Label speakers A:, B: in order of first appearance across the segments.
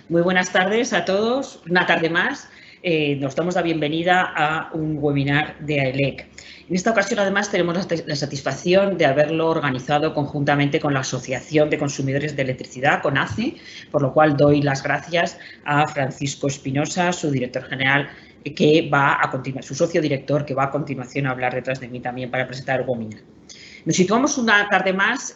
A: Muy buenas tardes a todos. Una tarde más. Nos damos la bienvenida a un webinar de AELEC. En esta ocasión, además, tenemos la satisfacción de haberlo organizado conjuntamente con la Asociación de Consumidores de Electricidad, con ACE, por lo cual doy las gracias a Francisco Espinosa, su director general, que va a continuar, su socio director, que va a continuación a hablar detrás de mí también para presentar el webinar. Nos situamos una tarde más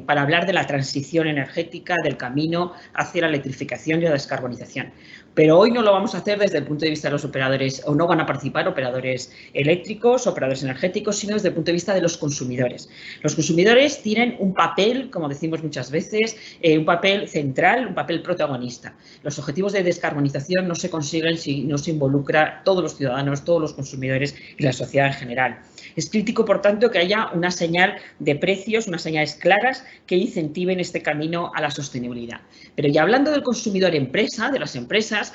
A: para hablar de la transición energética, del camino hacia la electrificación y la descarbonización. Pero hoy no lo vamos a hacer desde el punto de vista de los operadores, o no van a participar operadores eléctricos, operadores energéticos, sino desde el punto de vista de los consumidores. Los consumidores tienen un papel, como decimos muchas veces, un papel central, un papel protagonista. Los objetivos de descarbonización no se consiguen si no se involucra todos los ciudadanos, todos los consumidores y la sociedad en general. Es crítico, por tanto, que haya una señal de precios, unas señales claras que incentiven este camino a la sostenibilidad. Pero ya hablando del consumidor empresa, de las empresas,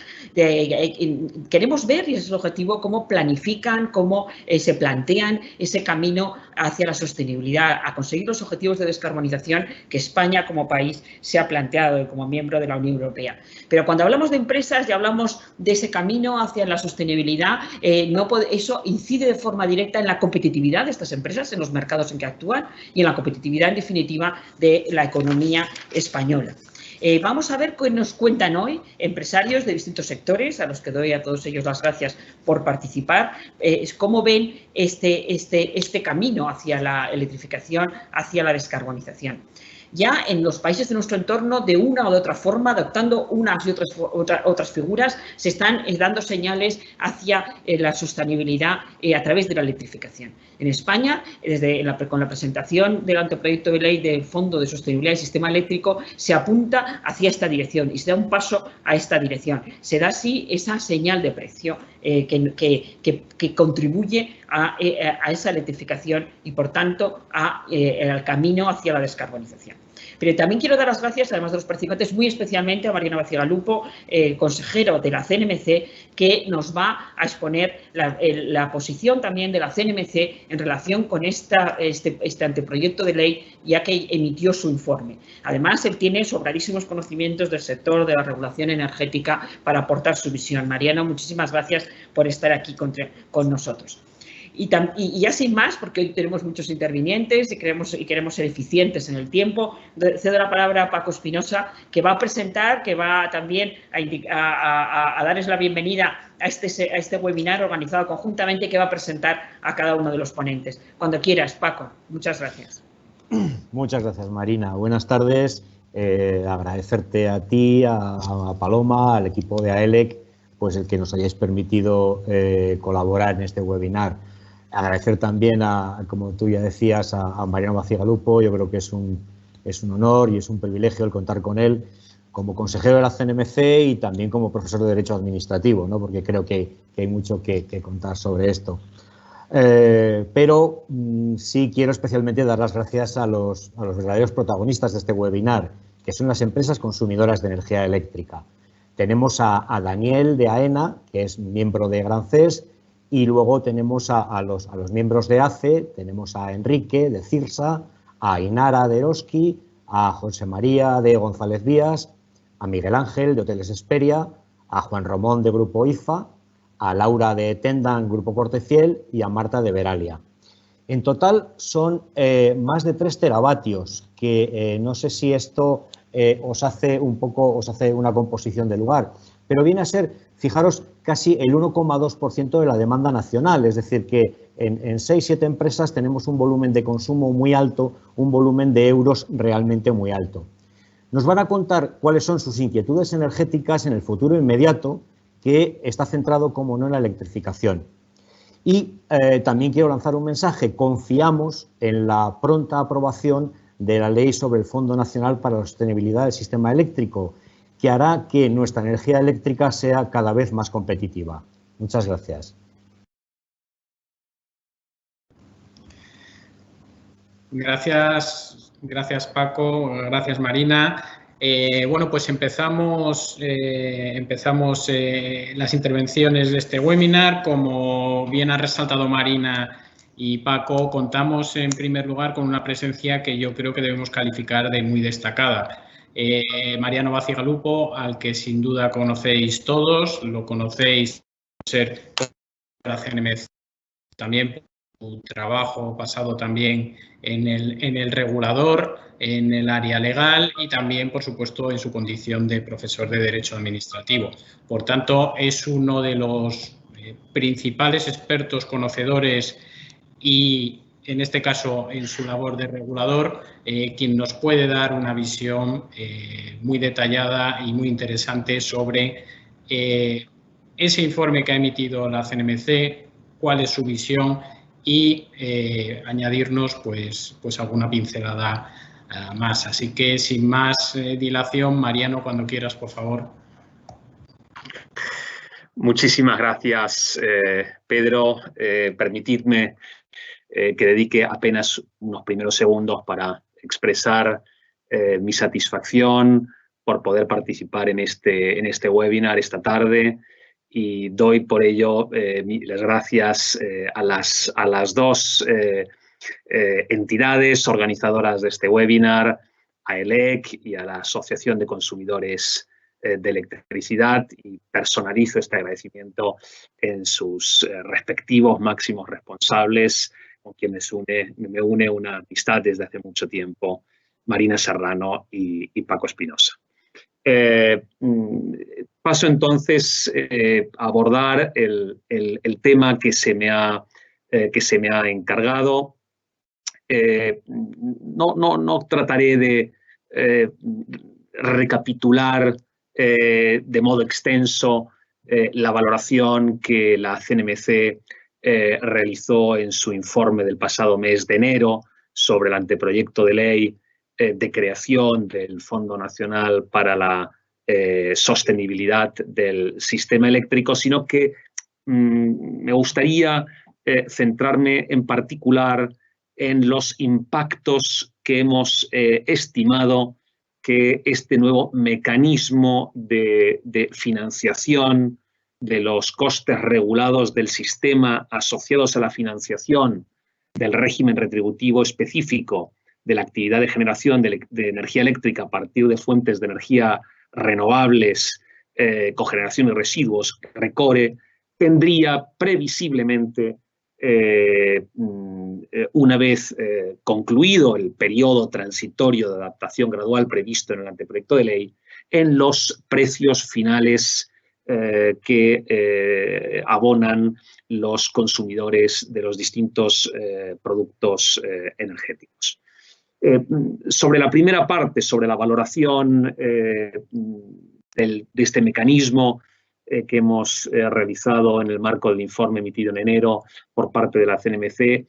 A: queremos ver, y ese es el objetivo, cómo planifican, cómo se plantean ese camino hacia la sostenibilidad, a conseguir los objetivos de descarbonización que España como país se ha planteado como miembro de la Unión Europea. Pero cuando hablamos de empresas y hablamos de ese camino hacia la sostenibilidad, eso incide de forma directa en la competitividad de estas empresas, en los mercados en que actúan y en la competitividad, en definitiva, de la economía española. Vamos a ver qué nos cuentan hoy empresarios de distintos sectores, a los que doy a todos ellos las gracias por participar, cómo ven este camino hacia la electrificación, hacia la descarbonización. Ya en los países de nuestro entorno, de una o de otra forma, adoptando unas y otras figuras, se están dando señales hacia la sostenibilidad a través de la electrificación. En España, con la presentación del anteproyecto de ley del Fondo de Sostenibilidad del Sistema Eléctrico, se apunta hacia esta dirección y se da un paso a esta dirección. Se da así esa señal de precio que contribuye a esa electrificación y, por tanto, al camino hacia la descarbonización. Pero también quiero dar las gracias, además de los participantes, muy especialmente a Mariano Bacigalupo, consejero de la CNMC, que nos va a exponer la posición también de la CNMC en relación con este anteproyecto de ley, ya que emitió su informe. Además, él tiene sobradísimos conocimientos del sector de la regulación energética para aportar su visión. Mariano, muchísimas gracias por estar aquí con nosotros. Y ya sin más, porque hoy tenemos muchos intervinientes y queremos ser eficientes en el tiempo, cedo la palabra a Paco Espinosa, que va a presentar, que va también a darles la bienvenida a este webinar organizado conjuntamente, que va a presentar a cada uno de los ponentes. Cuando quieras, Paco. Muchas gracias.
B: Muchas gracias, Marina. Buenas tardes. Agradecerte a ti, a Paloma, al equipo de AELEC, pues el que nos hayáis permitido colaborar en este webinar. Agradecer también, como tú ya decías, a Mariano Bacigalupo. Yo creo que es un honor y es un privilegio el contar con él como consejero de la CNMC y también como profesor de Derecho Administrativo, ¿no? Porque creo que hay mucho que contar sobre esto. Pero sí quiero especialmente dar las gracias a los verdaderos protagonistas de este webinar, que son las empresas consumidoras de energía eléctrica. Tenemos a Daniel de AENA, que es miembro de Gran CES, y luego tenemos a los miembros de ACE, tenemos a Enrique de CIRSA, a Inara de Eroski, a José María de González Vías, a Miguel Ángel de Hoteles Esperia, a Juan Ramón de Grupo IFA, a Laura de Tendan, Grupo Cortefiel, y a Marta de Veralia. En total son más de 3 teravatios, que no sé si esto os hace una composición de lugar, pero viene a ser, fijaros, casi el 1,2% de la demanda nacional, es decir, que en 6-7 empresas tenemos un volumen de consumo muy alto, un volumen de euros realmente muy alto. Nos van a contar cuáles son sus inquietudes energéticas en el futuro inmediato, que está centrado, como no, en la electrificación. Y también quiero lanzar un mensaje: confiamos en la pronta aprobación de la ley sobre el Fondo Nacional para la Sostenibilidad del Sistema Eléctrico, que hará que nuestra energía eléctrica sea cada vez más competitiva. Muchas gracias.
C: Gracias Paco, gracias Marina. Bueno, pues empezamos las intervenciones de este webinar. Como bien ha resaltado Marina y Paco, contamos en primer lugar con una presencia que yo creo que debemos calificar de muy destacada. Mariano Bacigalupo, al que sin duda conocéis todos, lo conocéis por ser de la CNMC, también por su trabajo pasado también en el regulador, en el área legal y también, por supuesto, en su condición de profesor de Derecho Administrativo. Por tanto, es uno de los principales expertos conocedores y, en este caso, en su labor de regulador, quien nos puede dar una visión muy detallada y muy interesante sobre ese informe que ha emitido la CNMC, cuál es su visión y añadirnos pues alguna pincelada más. Así que, sin más dilación, Mariano, cuando quieras, por favor.
D: Muchísimas gracias, Pedro. Permitidme que dedique apenas unos primeros segundos para expresar mi satisfacción por poder participar en este webinar esta tarde, y doy por ello las gracias a las dos entidades organizadoras de este webinar, a ELEC y a la Asociación de Consumidores de Electricidad, y personalizo este agradecimiento en sus respectivos máximos responsables, con quienes me une una amistad desde hace mucho tiempo, Marina Serrano y Paco Espinosa. Paso entonces a abordar el tema que se me ha encargado. No trataré de recapitular de modo extenso la valoración que la CNMC realizó en su informe del pasado mes de enero sobre el anteproyecto de ley de creación del Fondo Nacional para la Sostenibilidad del Sistema Eléctrico, sino que me gustaría centrarme en particular en los impactos que hemos estimado que este nuevo mecanismo de financiación de los costes regulados del sistema asociados a la financiación del régimen retributivo específico de la actividad de generación de energía eléctrica a partir de fuentes de energía renovables, cogeneración y residuos, RECORE, tendría previsiblemente, una vez concluido el periodo transitorio de adaptación gradual previsto en el anteproyecto de ley, en los precios finales que abonan los consumidores de los distintos productos energéticos. Sobre la primera parte, sobre la valoración de este mecanismo que hemos realizado en el marco del informe emitido en enero por parte de la CNMC,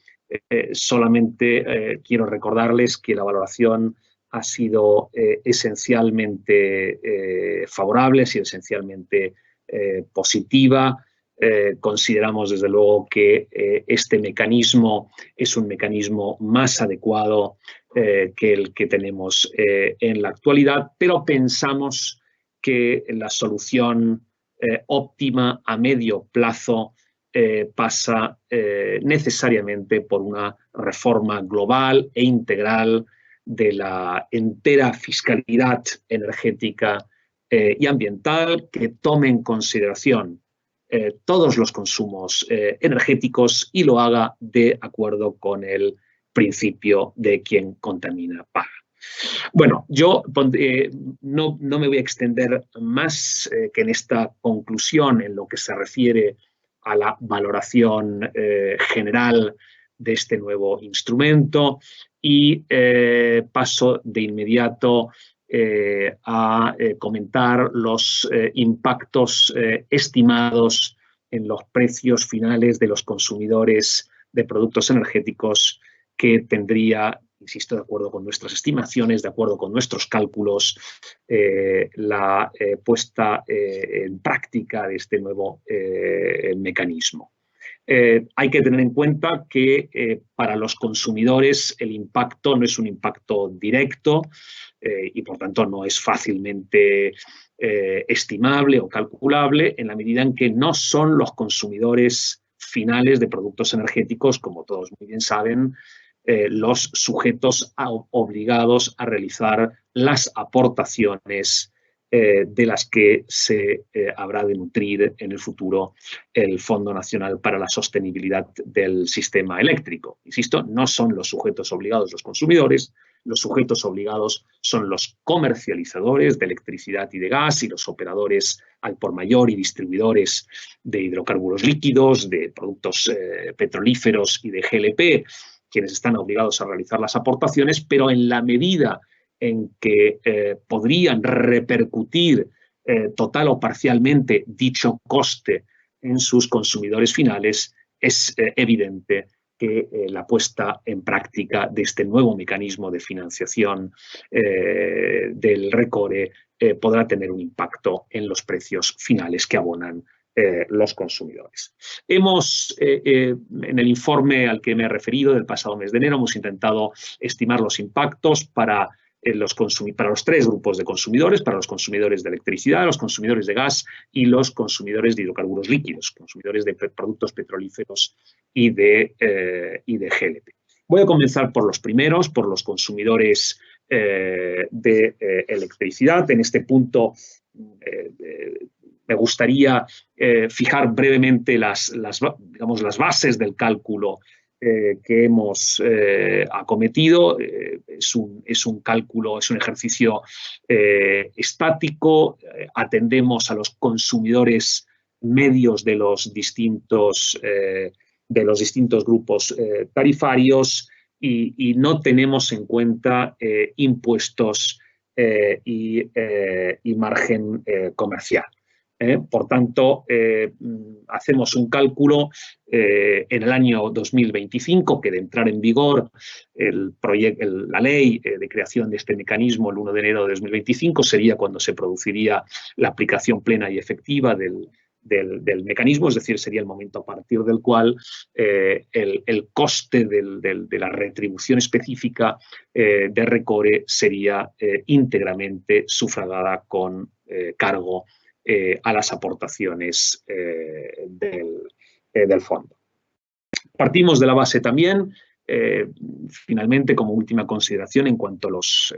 D: solamente quiero recordarles que la valoración ha sido esencialmente favorable, ha sido esencialmente positiva. Consideramos, desde luego, que este mecanismo es un mecanismo más adecuado que el que tenemos en la actualidad, pero pensamos que la solución óptima a medio plazo pasa necesariamente por una reforma global e integral de la entera fiscalidad energética y ambiental, que tome en consideración todos los consumos energéticos y lo haga de acuerdo con el principio de quien contamina paga. Bueno, yo no me voy a extender más que en esta conclusión en lo que se refiere a la valoración general de este nuevo instrumento, y paso de inmediato a comentar los impactos estimados en los precios finales de los consumidores de productos energéticos que tendría, insisto, de acuerdo con nuestras estimaciones, de acuerdo con nuestros cálculos, la puesta en práctica de este nuevo mecanismo. Hay que tener en cuenta que para los consumidores el impacto no es un impacto directo y, por tanto, no es fácilmente estimable o calculable, en la medida en que no son los consumidores finales de productos energéticos, como todos muy bien saben, los sujetos obligados a realizar las aportaciones de las que se habrá de nutrir en el futuro el Fondo Nacional para la Sostenibilidad del Sistema Eléctrico. Insisto, no son los sujetos obligados los consumidores, los sujetos obligados son los comercializadores de electricidad y de gas y los operadores al por mayor y distribuidores de hidrocarburos líquidos, de productos petrolíferos y de GLP, quienes están obligados a realizar las aportaciones, pero en la medida en que podrían repercutir total o parcialmente dicho coste en sus consumidores finales, es evidente que la puesta en práctica de este nuevo mecanismo de financiación del RECORE podrá tener un impacto en los precios finales que abonan los consumidores. En el informe al que me he referido del pasado mes de enero, hemos intentado estimar los impactos para los tres grupos de consumidores, para los consumidores de electricidad, los consumidores de gas y los consumidores de hidrocarburos líquidos, consumidores de productos petrolíferos y de GLP. Voy a comenzar por los primeros, por los consumidores de electricidad. En este punto me gustaría fijar brevemente las bases del cálculo que hemos acometido. Es un cálculo, es un ejercicio estático. Atendemos a los consumidores medios de los distintos grupos tarifarios y no tenemos en cuenta impuestos y margen comercial. Por tanto, hacemos un cálculo en el año 2025, que de entrar en vigor la ley de creación de este mecanismo el 1 de enero de 2025 sería cuando se produciría la aplicación plena y efectiva del mecanismo, es decir, sería el momento a partir del cual el coste de la retribución específica de RECORE sería íntegramente sufragada con cargo a las aportaciones del fondo. Partimos de la base también, finalmente, como última consideración en cuanto a los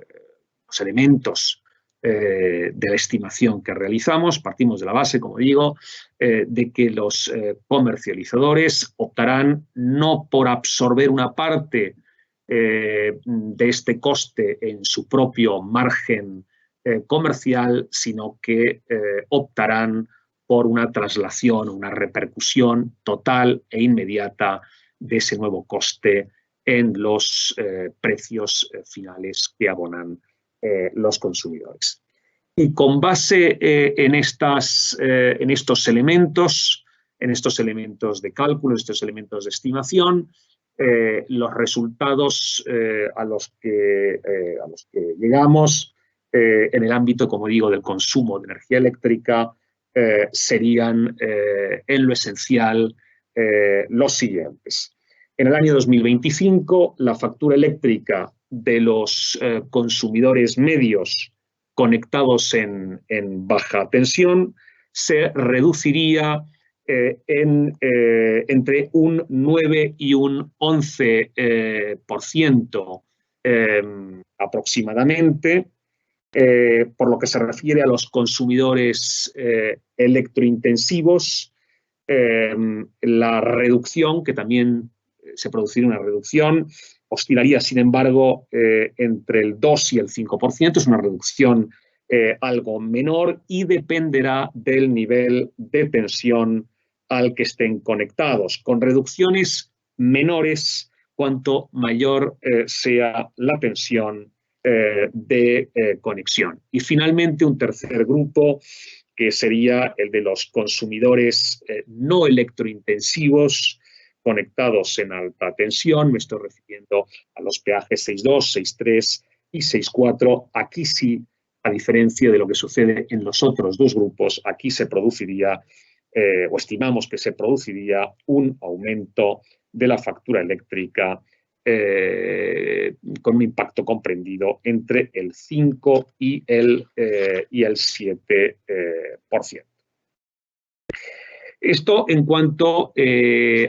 D: elementos de la estimación que realizamos, partimos de la base, como digo, de que los comercializadores optarán no por absorber una parte de este coste en su propio margen comercial, sino que optarán por una traslación, una repercusión total e inmediata de ese nuevo coste en los precios finales que abonan los consumidores. Y con base en estos elementos de cálculo, estos elementos de estimación, los resultados a los que llegamos en el ámbito, como digo, del consumo de energía eléctrica serían en lo esencial los siguientes. En el año 2025, la factura eléctrica de los consumidores medios conectados en baja tensión se reduciría entre un 9 y un 11% aproximadamente. Por lo que se refiere a los consumidores electrointensivos, la reducción, que también se produciría una reducción, oscilaría, sin embargo, entre el 2 y el 5%, es una reducción algo menor y dependerá del nivel de tensión al que estén conectados, con reducciones menores cuanto mayor sea la tensión de conexión. Y finalmente un tercer grupo que sería el de los consumidores no electrointensivos conectados en alta tensión. Me estoy refiriendo a los peajes 6.2, 6.3 y 6.4. Aquí sí, a diferencia de lo que sucede en los otros dos grupos, aquí se produciría o estimamos que se produciría un aumento de la factura eléctrica con un impacto comprendido entre el 5 y el 7%. Esto en cuanto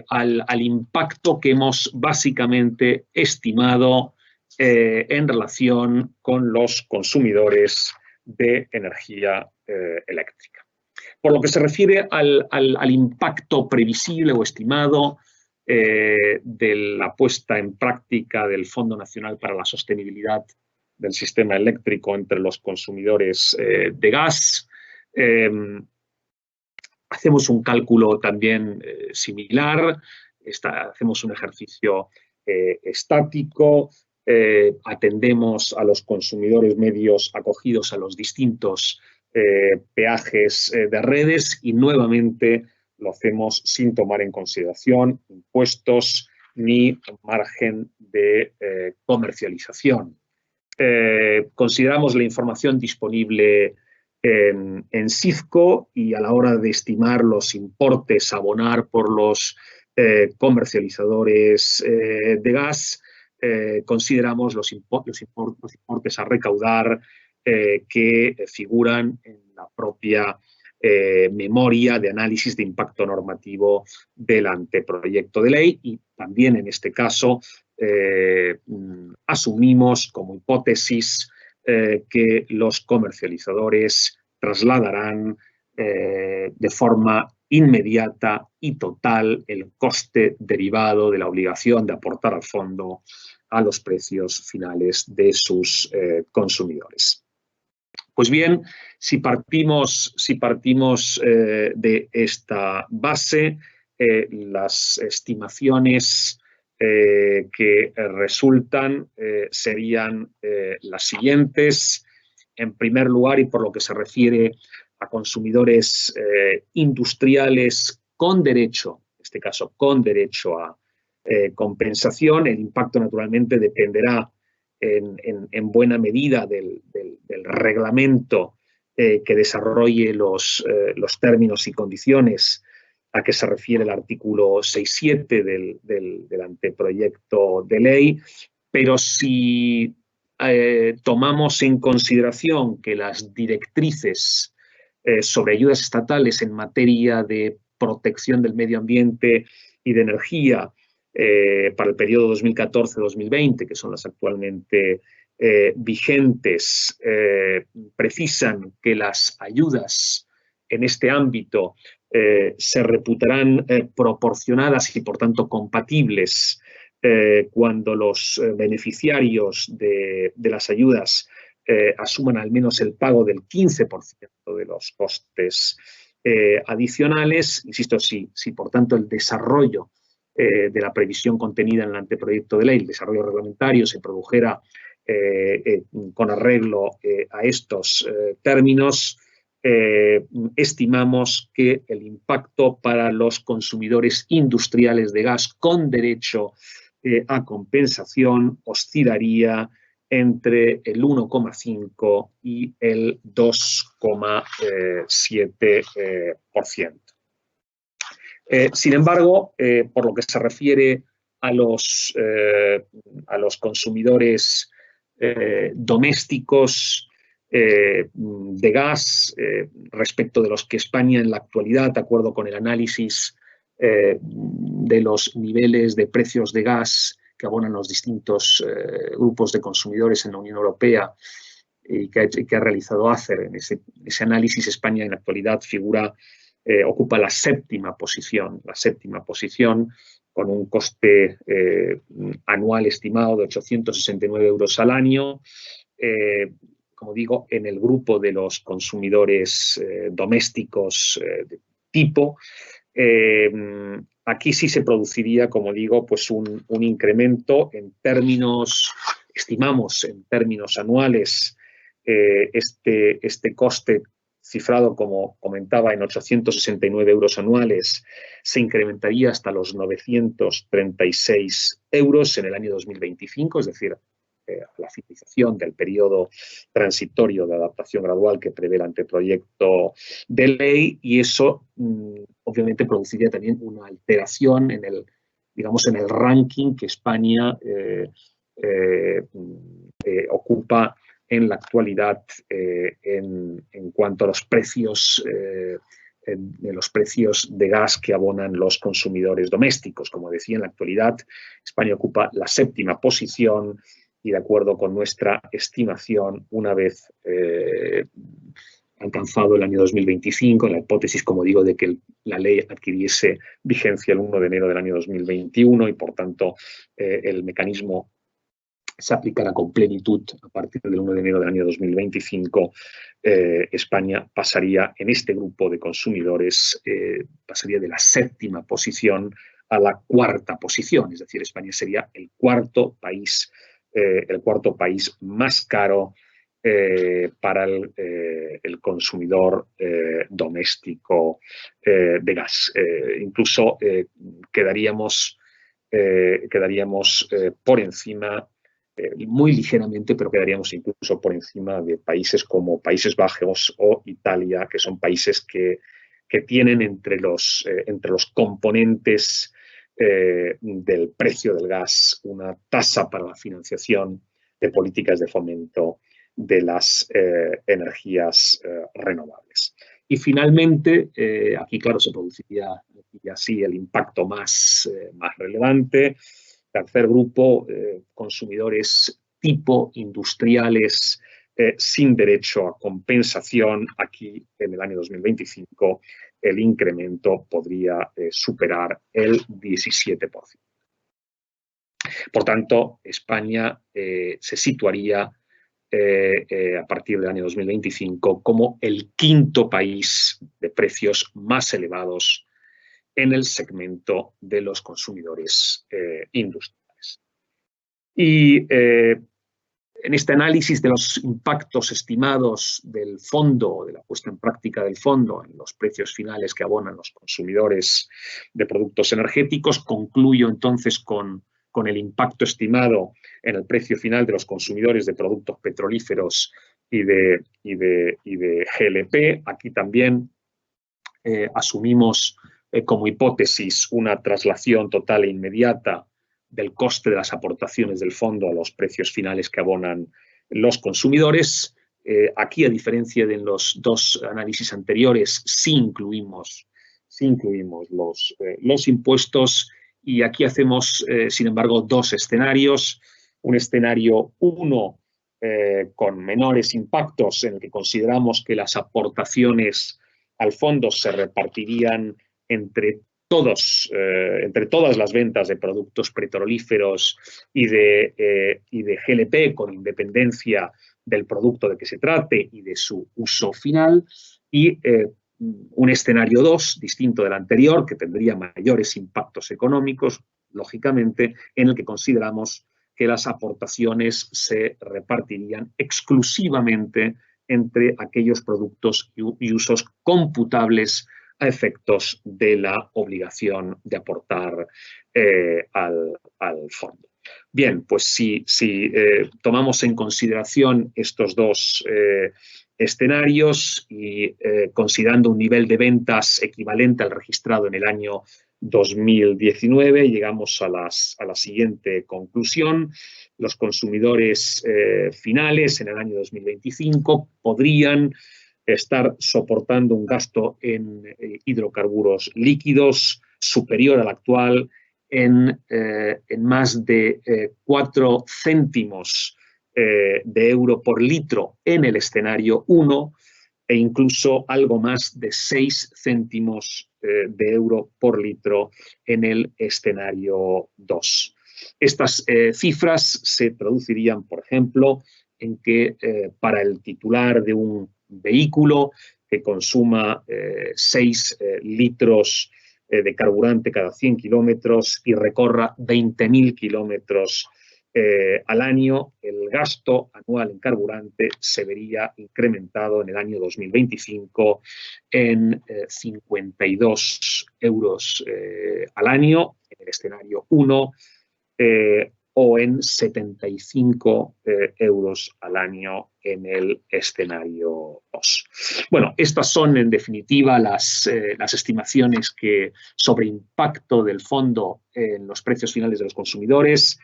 D: al impacto que hemos básicamente estimado en relación con los consumidores de energía eléctrica. Por lo que se refiere al impacto previsible o estimado de la puesta en práctica del Fondo Nacional para la Sostenibilidad del Sistema Eléctrico entre los consumidores de gas, hacemos un cálculo también similar, hacemos un ejercicio estático, atendemos a los consumidores medios acogidos a los distintos peajes de redes y nuevamente lo hacemos sin tomar en consideración impuestos ni margen de comercialización. Consideramos la información disponible en CIFCO y a la hora de estimar los importes a abonar por los comercializadores de gas, consideramos los importes a recaudar que figuran en la propia memoria de análisis de impacto normativo del anteproyecto de ley y también en este caso asumimos como hipótesis que los comercializadores trasladarán de forma inmediata y total el coste derivado de la obligación de aportar al fondo a los precios finales de sus consumidores. Pues bien, si partimos de esta base, las estimaciones que resultan serían las siguientes. En primer lugar, y por lo que se refiere a consumidores industriales con derecho, en este caso con derecho a compensación, el impacto naturalmente dependerá en buena medida del reglamento que desarrolle los términos y condiciones a que se refiere el artículo 6.7 del anteproyecto de ley, pero si tomamos en consideración que las directrices sobre ayudas estatales en materia de protección del medio ambiente y de energía para el periodo 2014-2020, que son las actualmente vigentes, precisan que las ayudas en este ámbito se reputarán proporcionadas y, por tanto, compatibles cuando los beneficiarios de las ayudas asuman al menos el pago del 15% de los costes adicionales. Insisto, si por tanto el desarrollo de la previsión contenida en el anteproyecto de ley, el desarrollo reglamentario, se produjera con arreglo a estos términos, estimamos que el impacto para los consumidores industriales de gas con derecho a compensación oscilaría entre el 1,5 y el 2,7%. Sin embargo, por lo que se refiere a los consumidores domésticos de gas, respecto de los que España en la actualidad, de acuerdo con el análisis de los niveles de precios de gas que abonan los distintos grupos de consumidores en la Unión Europea y que ha realizado ACER, en ese análisis España en la actualidad ocupa la séptima posición con un coste anual estimado de 869 euros al año. Como digo, en el grupo de los consumidores domésticos de tipo, aquí sí se produciría, como digo, pues un incremento en términos, estimamos en términos anuales, este coste cifrado, como comentaba, en 869 euros anuales, se incrementaría hasta los 936 euros en el año 2025, es decir, a la finalización del periodo transitorio de adaptación gradual que prevé el anteproyecto de ley, y eso obviamente produciría también una alteración en el ranking que España ocupa en la actualidad en cuanto a los precios de los precios de gas que abonan los consumidores domésticos. Como decía, en la actualidad España ocupa la 7ª posición y, de acuerdo con nuestra estimación, una vez alcanzado el año 2025, en la hipótesis, como digo, de que la ley adquiriese vigencia el 1 de enero del año 2021 y, por tanto, el mecanismo se aplicará con plenitud a partir del 1 de enero del año 2025, España pasaría en este grupo de consumidores, pasaría de la 7ª posición a la 4ª posición, es decir, España sería el cuarto país más caro para el consumidor doméstico de gas. Incluso quedaríamos por encima, muy ligeramente, pero quedaríamos incluso por encima de países como Países Bajos o Italia, que son países que tienen entre los componentes del precio del gas una tasa para la financiación de políticas de fomento de las energías renovables. Y finalmente, aquí claro se produciría así el impacto más relevante. Tercer grupo, consumidores tipo industriales sin derecho a compensación. Aquí, en el año 2025, el incremento podría superar el 17%. Por tanto, España se situaría a partir del año 2025 como el 5º país de precios más elevados en el segmento de los consumidores industriales. Y en este análisis de los impactos estimados del fondo, de la puesta en práctica del fondo en los precios finales que abonan los consumidores de productos energéticos, concluyo entonces con el impacto estimado en el precio final de los consumidores de productos petrolíferos y de GLP. Aquí también asumimos como hipótesis una traslación total e inmediata del coste de las aportaciones del fondo a los precios finales que abonan los consumidores. Aquí, a diferencia de los dos análisis anteriores, sí incluimos los impuestos, y aquí hacemos, sin embargo, dos escenarios. Un escenario 1 con menores impactos, en el que consideramos que las aportaciones al fondo se repartirían entre todas las ventas de productos petrolíferos y de GLP, con independencia del producto de que se trate y de su uso final. Y un escenario 2, distinto del anterior, que tendría mayores impactos económicos, lógicamente, en el que consideramos que las aportaciones se repartirían exclusivamente entre aquellos productos y usos computables a efectos de la obligación de aportar al fondo. Bien, pues si tomamos en consideración estos dos escenarios y considerando un nivel de ventas equivalente al registrado en el año 2019, llegamos a la siguiente conclusión. Los consumidores finales en el año 2025 podrían estar soportando un gasto en hidrocarburos líquidos superior al actual en más de 4 céntimos de euro por litro en el escenario 1 e incluso algo más de 6 céntimos de euro por litro en el escenario 2. Estas cifras se traducirían, por ejemplo, en que para el titular de un vehículo que consuma 6 litros de carburante cada 100 kilómetros y recorra 20.000 kilómetros al año, el gasto anual en carburante se vería incrementado en el año 2025 en 52 euros al año en el escenario 1 o en 75 euros al año en el escenario 2. Bueno, estas son en definitiva las estimaciones sobre impacto del fondo en los precios finales de los consumidores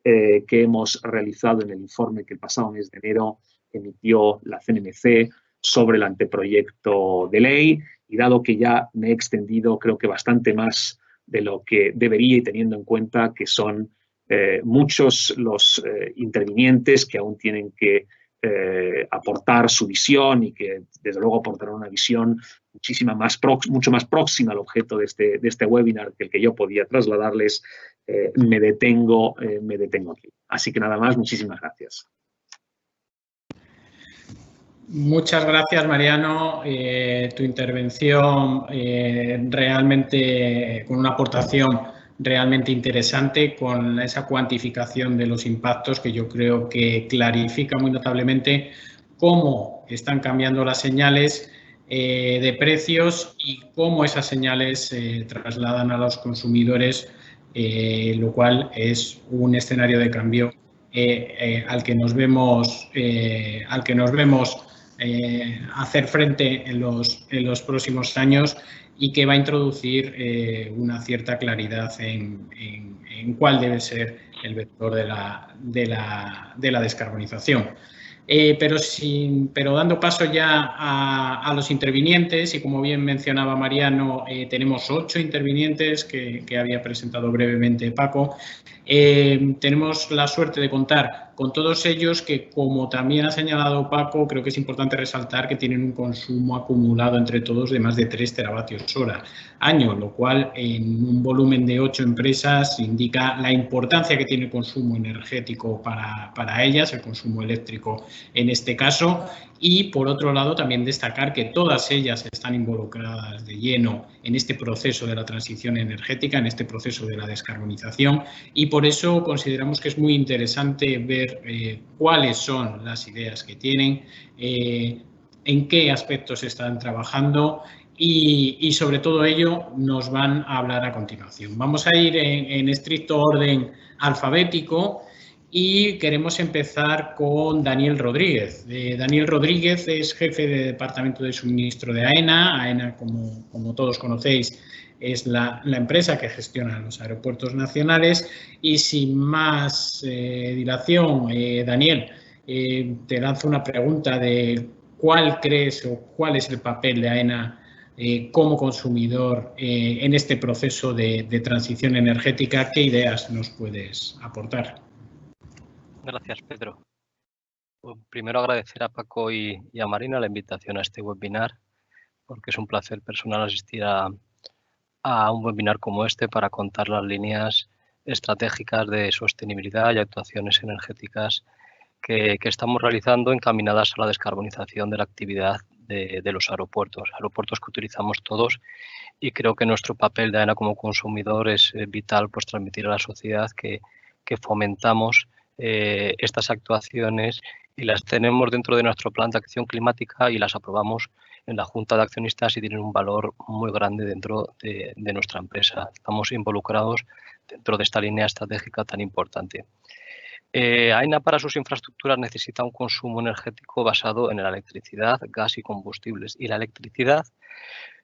D: que hemos realizado en el informe que el pasado mes de enero emitió la CNMC sobre el anteproyecto de ley, Y dado que ya me he extendido, creo que bastante más de lo que debería, y teniendo en cuenta que son muchos los intervinientes que aún tienen que aportar su visión y que desde luego aportarán una visión mucho más próxima al objeto de este webinar que el que yo podía trasladarles, me detengo aquí. Así que nada más, muchísimas gracias.
C: Muchas gracias, Mariano. Tu intervención realmente con una aportación realmente interesante, con esa cuantificación de los impactos que yo creo que clarifica muy notablemente cómo están cambiando las señales de precios y cómo esas señales se trasladan a los consumidores, lo cual es un escenario de cambio al que nos vemos hacer frente en los próximos años y que va a introducir una cierta claridad en cuál debe ser el vector de la descarbonización. Pero dando paso ya a los intervinientes, y como bien mencionaba Mariano, tenemos 8 intervinientes que había presentado brevemente Paco. Tenemos la suerte de contar con todos ellos que, como también ha señalado Paco, creo que es importante resaltar que tienen un consumo acumulado entre todos de más de 3 teravatios-hora año, lo cual en un volumen de 8 empresas indica la importancia que tiene el consumo energético para ellas, el consumo eléctrico en este caso. Y, por otro lado, también destacar que todas ellas están involucradas de lleno en este proceso de la transición energética, en este proceso de la descarbonización, y por eso consideramos que es muy interesante ver cuáles son las ideas que tienen, en qué aspectos están trabajando y sobre todo ello nos van a hablar a continuación. Vamos a ir en estricto orden alfabético. Y queremos empezar con Daniel Rodríguez. Daniel Rodríguez es jefe de Departamento de Suministro de AENA. AENA, como todos conocéis, es la empresa que gestiona los aeropuertos nacionales. Y sin más dilación, Daniel, te lanzo una pregunta de cuál crees o cuál es el papel de AENA como consumidor en este proceso de transición energética. ¿Qué ideas nos puedes aportar?
E: Gracias, Pedro. Primero agradecer a Paco y a Marina la invitación a este webinar, porque es un placer personal asistir a un webinar como este para contar las líneas estratégicas de sostenibilidad y actuaciones energéticas que estamos realizando encaminadas a la descarbonización de la actividad de los aeropuertos que utilizamos todos, y creo que nuestro papel de AENA como consumidor es vital, pues transmitir a la sociedad que fomentamos estas actuaciones y las tenemos dentro de nuestro plan de acción climática y las aprobamos en la Junta de Accionistas y tienen un valor muy grande dentro de nuestra empresa. Estamos involucrados dentro de esta línea estratégica tan importante. AENA para sus infraestructuras necesita un consumo energético basado en la electricidad, gas y combustibles. Y la electricidad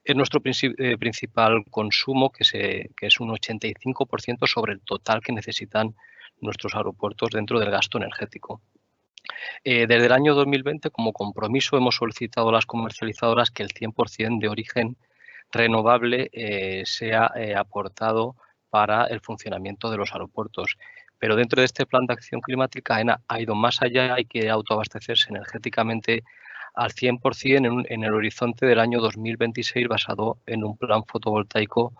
E: es nuestro principal consumo, que es un 85% sobre el total que necesitan nuestros aeropuertos dentro del gasto energético. Desde el año 2020, como compromiso, hemos solicitado a las comercializadoras que el 100% de origen renovable sea aportado para el funcionamiento de los aeropuertos. Pero dentro de este plan de acción climática, AENA ha ido más allá. Hay que autoabastecerse energéticamente al 100% en el horizonte del año 2026, basado en un plan fotovoltaico,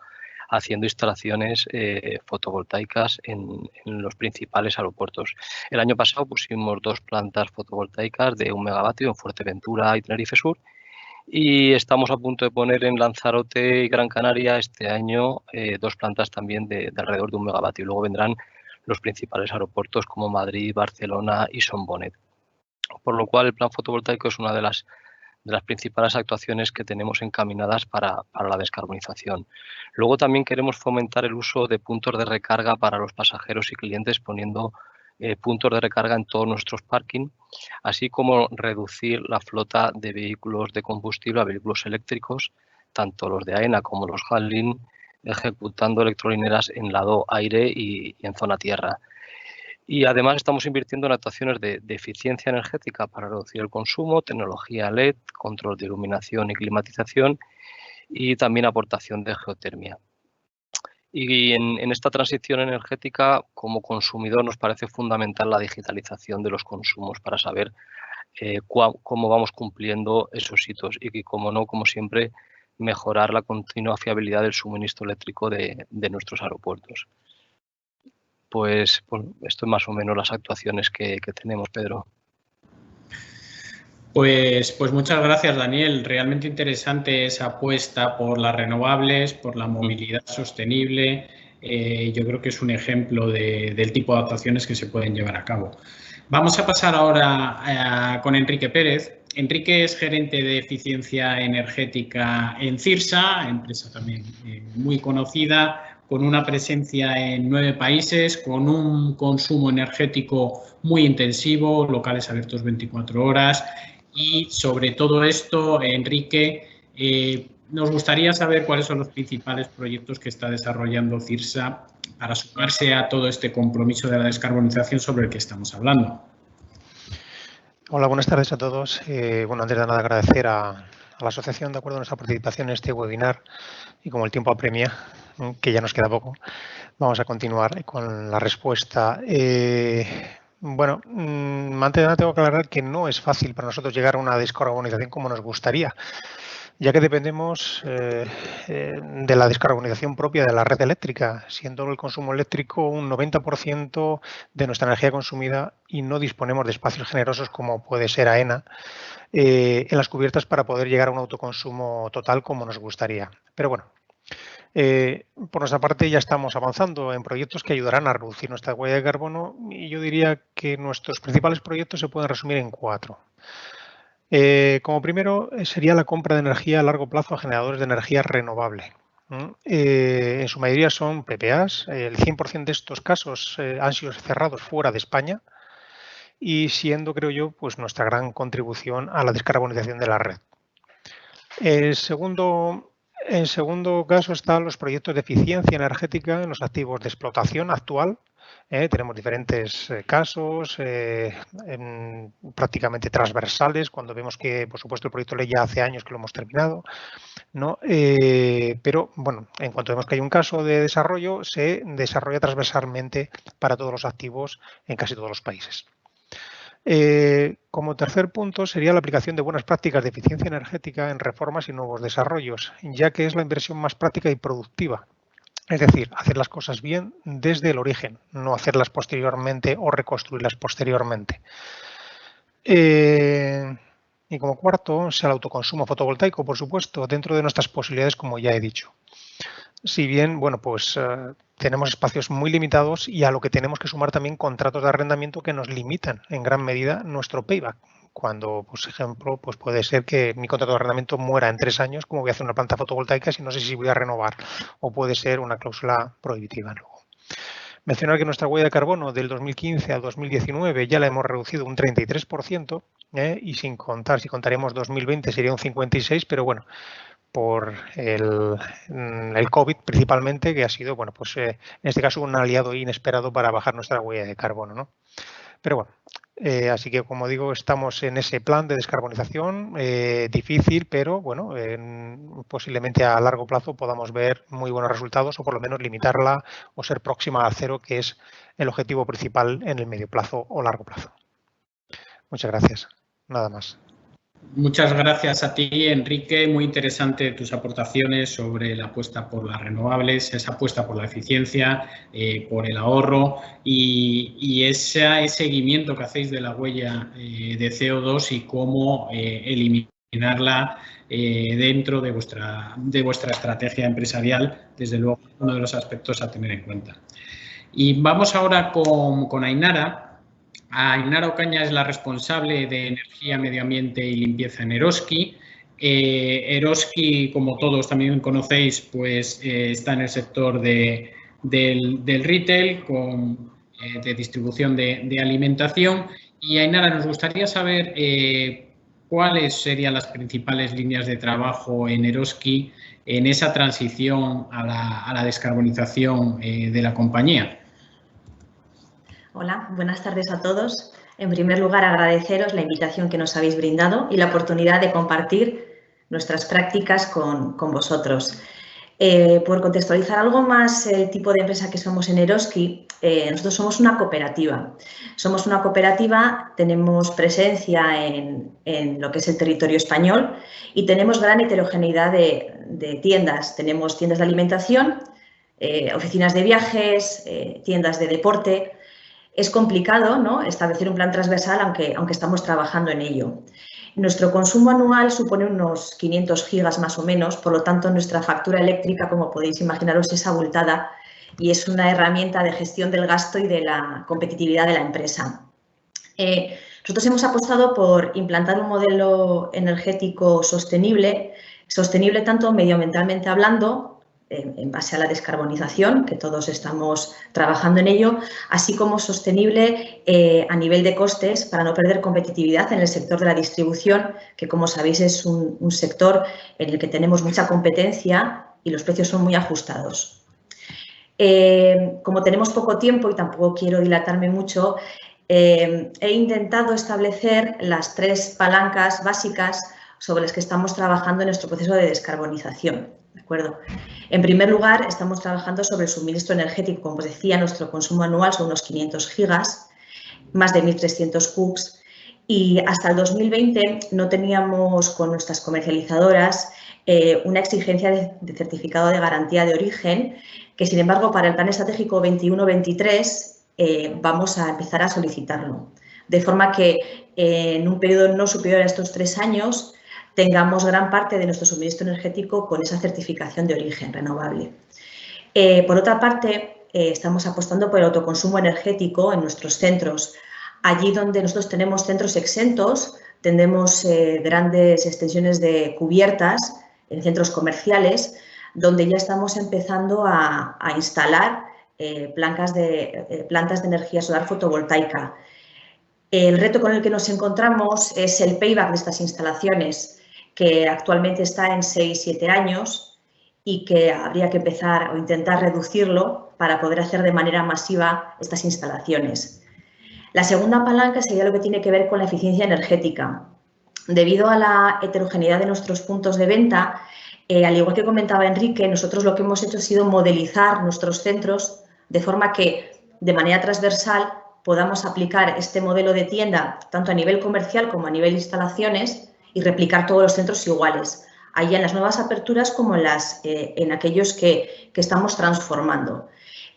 E: haciendo instalaciones fotovoltaicas en los principales aeropuertos. El año pasado pusimos 2 plantas fotovoltaicas de 1 megavatio en Fuerteventura y Tenerife Sur, y estamos a punto de poner en Lanzarote y Gran Canaria este año 2 plantas también de alrededor de 1 megavatio. Y luego vendrán los principales aeropuertos como Madrid, Barcelona y Son Bonet. Por lo cual el plan fotovoltaico es una de las principales actuaciones que tenemos encaminadas para la descarbonización. Luego también queremos fomentar el uso de puntos de recarga para los pasajeros y clientes, poniendo puntos de recarga en todos nuestros parking, así como reducir la flota de vehículos de combustible a vehículos eléctricos, tanto los de AENA como los Handling, ejecutando electrolineras en lado aire y en zona tierra. Y además estamos invirtiendo en actuaciones de eficiencia energética para reducir el consumo, tecnología LED, control de iluminación y climatización, y también aportación de geotermia. Y en esta transición energética, como consumidor, nos parece fundamental la digitalización de los consumos para saber cómo vamos cumpliendo esos hitos y, como no, como siempre, mejorar la continua fiabilidad del suministro eléctrico de nuestros aeropuertos. Pues esto es más o menos las actuaciones que tenemos, Pedro.
C: Pues muchas gracias, Daniel. Realmente interesante esa apuesta por las renovables, por la movilidad sostenible. Yo creo que es un ejemplo del tipo de actuaciones que se pueden llevar a cabo. Vamos a pasar ahora con Enrique Pérez. Enrique es gerente de eficiencia energética en Cirsa, empresa también muy conocida, con una presencia en 9 países, con un consumo energético muy intensivo, locales abiertos 24 horas. Y sobre todo esto, Enrique, nos gustaría saber cuáles son los principales proyectos que está desarrollando Cirsa para sumarse a todo este compromiso de la descarbonización sobre el que estamos hablando.
F: Hola, buenas tardes a todos. Bueno, antes de nada agradecer a la asociación de acuerdo a nuestra participación en este webinar y como el tiempo apremia, que ya nos queda poco, vamos a continuar con la respuesta. Bueno, antes de nada tengo que aclarar que no es fácil para nosotros llegar a una descarbonización como nos gustaría, ya que dependemos de la descarbonización propia de la red eléctrica, siendo el consumo eléctrico un 90% de nuestra energía consumida y no disponemos de espacios generosos como puede ser AENA en las cubiertas para poder llegar a un autoconsumo total como nos gustaría. Pero bueno, por nuestra parte ya estamos avanzando en proyectos que ayudarán a reducir nuestra huella de carbono y yo diría que nuestros principales proyectos se pueden resumir en 4. Como primero sería la compra de energía a largo plazo a generadores de energía renovable. En su mayoría son PPAs, el 100% de estos casos han sido cerrados fuera de España y siendo, creo yo, pues nuestra gran contribución a la descarbonización de la red. En segundo caso están los proyectos de eficiencia energética en los activos de explotación actual. Tenemos diferentes casos prácticamente transversales cuando vemos que, por supuesto, el proyecto de ley ya hace años que lo hemos terminado, ¿no? Pero, bueno, en cuanto vemos que hay un caso de desarrollo, se desarrolla transversalmente para todos los activos en casi todos los países. Como tercer punto sería la aplicación de buenas prácticas de eficiencia energética en reformas y nuevos desarrollos, ya que es la inversión más práctica y productiva. Es decir, hacer las cosas bien desde el origen, no hacerlas posteriormente o reconstruirlas posteriormente. Y como cuarto, sea el autoconsumo fotovoltaico, por supuesto, dentro de nuestras posibilidades, como ya he dicho. Si bien, bueno, pues tenemos espacios muy limitados y a lo que tenemos que sumar también contratos de arrendamiento que nos limitan en gran medida nuestro payback. Cuando, por ejemplo, pues puede ser que mi contrato de arrendamiento muera en 3 años, como voy a hacer una planta fotovoltaica si no sé si voy a renovar, o puede ser una cláusula prohibitiva luego. Mencionar que nuestra huella de carbono del 2015 al 2019 ya la hemos reducido un 33%, y sin contar, si contaremos 2020 sería un 56%, pero bueno, por el COVID principalmente, que ha sido, bueno, pues en este caso un aliado inesperado para bajar nuestra huella de carbono, ¿no? Pero bueno, así que como digo, estamos en ese plan de descarbonización difícil, pero bueno, posiblemente a largo plazo podamos ver muy buenos resultados o por lo menos limitarla o ser próxima a cero, que es el objetivo principal en el medio plazo o largo plazo. Muchas gracias. Nada más.
C: Muchas gracias a ti, Enrique. Muy interesante tus aportaciones sobre la apuesta por las renovables, esa apuesta por la eficiencia, por el ahorro y ese seguimiento que hacéis de la huella de CO2 y cómo eliminarla dentro de vuestra estrategia empresarial, desde luego, uno de los aspectos a tener en cuenta. Y vamos ahora con Ainara. Ainara Ocaña es la responsable de Energía, Medio Ambiente y Limpieza en Eroski. Eroski, como todos también conocéis, pues está en el sector del retail, de distribución de alimentación. Y Ainara, nos gustaría saber cuáles serían las principales líneas de trabajo en Eroski en esa transición a la descarbonización de la compañía.
G: Hola, buenas tardes a todos. En primer lugar, agradeceros la invitación que nos habéis brindado y la oportunidad de compartir nuestras prácticas con vosotros. Por contextualizar algo más el tipo de empresa que somos en Eroski, nosotros somos una cooperativa. Somos una cooperativa, tenemos presencia en lo que es el territorio español y tenemos gran heterogeneidad de tiendas. Tenemos tiendas de alimentación, oficinas de viajes, tiendas de deporte. Es complicado, ¿no?, establecer un plan transversal, aunque estamos trabajando en ello. Nuestro consumo anual supone unos 500 gigas más o menos, por lo tanto nuestra factura eléctrica, como podéis imaginaros, es abultada y es una herramienta de gestión del gasto y de la competitividad de la empresa. Nosotros hemos apostado por implantar un modelo energético sostenible tanto medioambientalmente hablando, en base a la descarbonización, que todos estamos trabajando en ello, así como sostenible a nivel de costes para no perder competitividad en el sector de la distribución, que como sabéis es un sector en el que tenemos mucha competencia y los precios son muy ajustados. Como tenemos poco tiempo y tampoco quiero dilatarme mucho, he intentado establecer las 3 palancas básicas sobre las que estamos trabajando en nuestro proceso de descarbonización. ¿De acuerdo? En primer lugar, estamos trabajando sobre el suministro energético. Como os decía, nuestro consumo anual son unos 500 gigas, más de 1.300 CUPs, y hasta el 2020 no teníamos con nuestras comercializadoras una exigencia de certificado de garantía de origen, que sin embargo para el Plan Estratégico 21-23 vamos a empezar a solicitarlo. De forma que en un periodo no superior a estos 3 años tengamos gran parte de nuestro suministro energético con esa certificación de origen renovable. Por otra parte, estamos apostando por el autoconsumo energético en nuestros centros. Allí donde nosotros tenemos centros exentos, tenemos grandes extensiones de cubiertas en centros comerciales, donde ya estamos empezando a instalar plantas de energía solar fotovoltaica. El reto con el que nos encontramos es el payback de estas instalaciones, que actualmente está en 6-7 años y que habría que empezar o intentar reducirlo para poder hacer de manera masiva estas instalaciones. La segunda palanca sería lo que tiene que ver con la eficiencia energética. Debido a la heterogeneidad de nuestros puntos de venta, al igual que comentaba Enrique, nosotros lo que hemos hecho ha sido modelizar nuestros centros de forma que de manera transversal podamos aplicar este modelo de tienda tanto a nivel comercial como a nivel de instalaciones y replicar todos los centros iguales, allá en las nuevas aperturas como en aquellos que estamos transformando.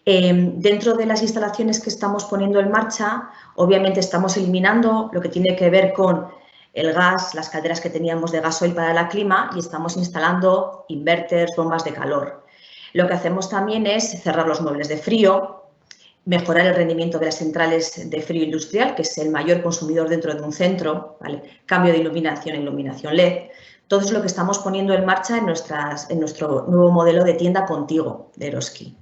G: Dentro de las instalaciones que estamos poniendo en marcha, obviamente estamos eliminando lo que tiene que ver con el gas, las calderas que teníamos de gasoil para la clima y estamos instalando inverters, bombas de calor. Lo que hacemos también es cerrar los muebles de frío, mejorar el rendimiento de las centrales de frío industrial, que es el mayor consumidor dentro de un centro, ¿vale? Cambio de iluminación a iluminación LED. Todo es lo que estamos poniendo en marcha en nuestro nuevo modelo de tienda contigo de Eroski.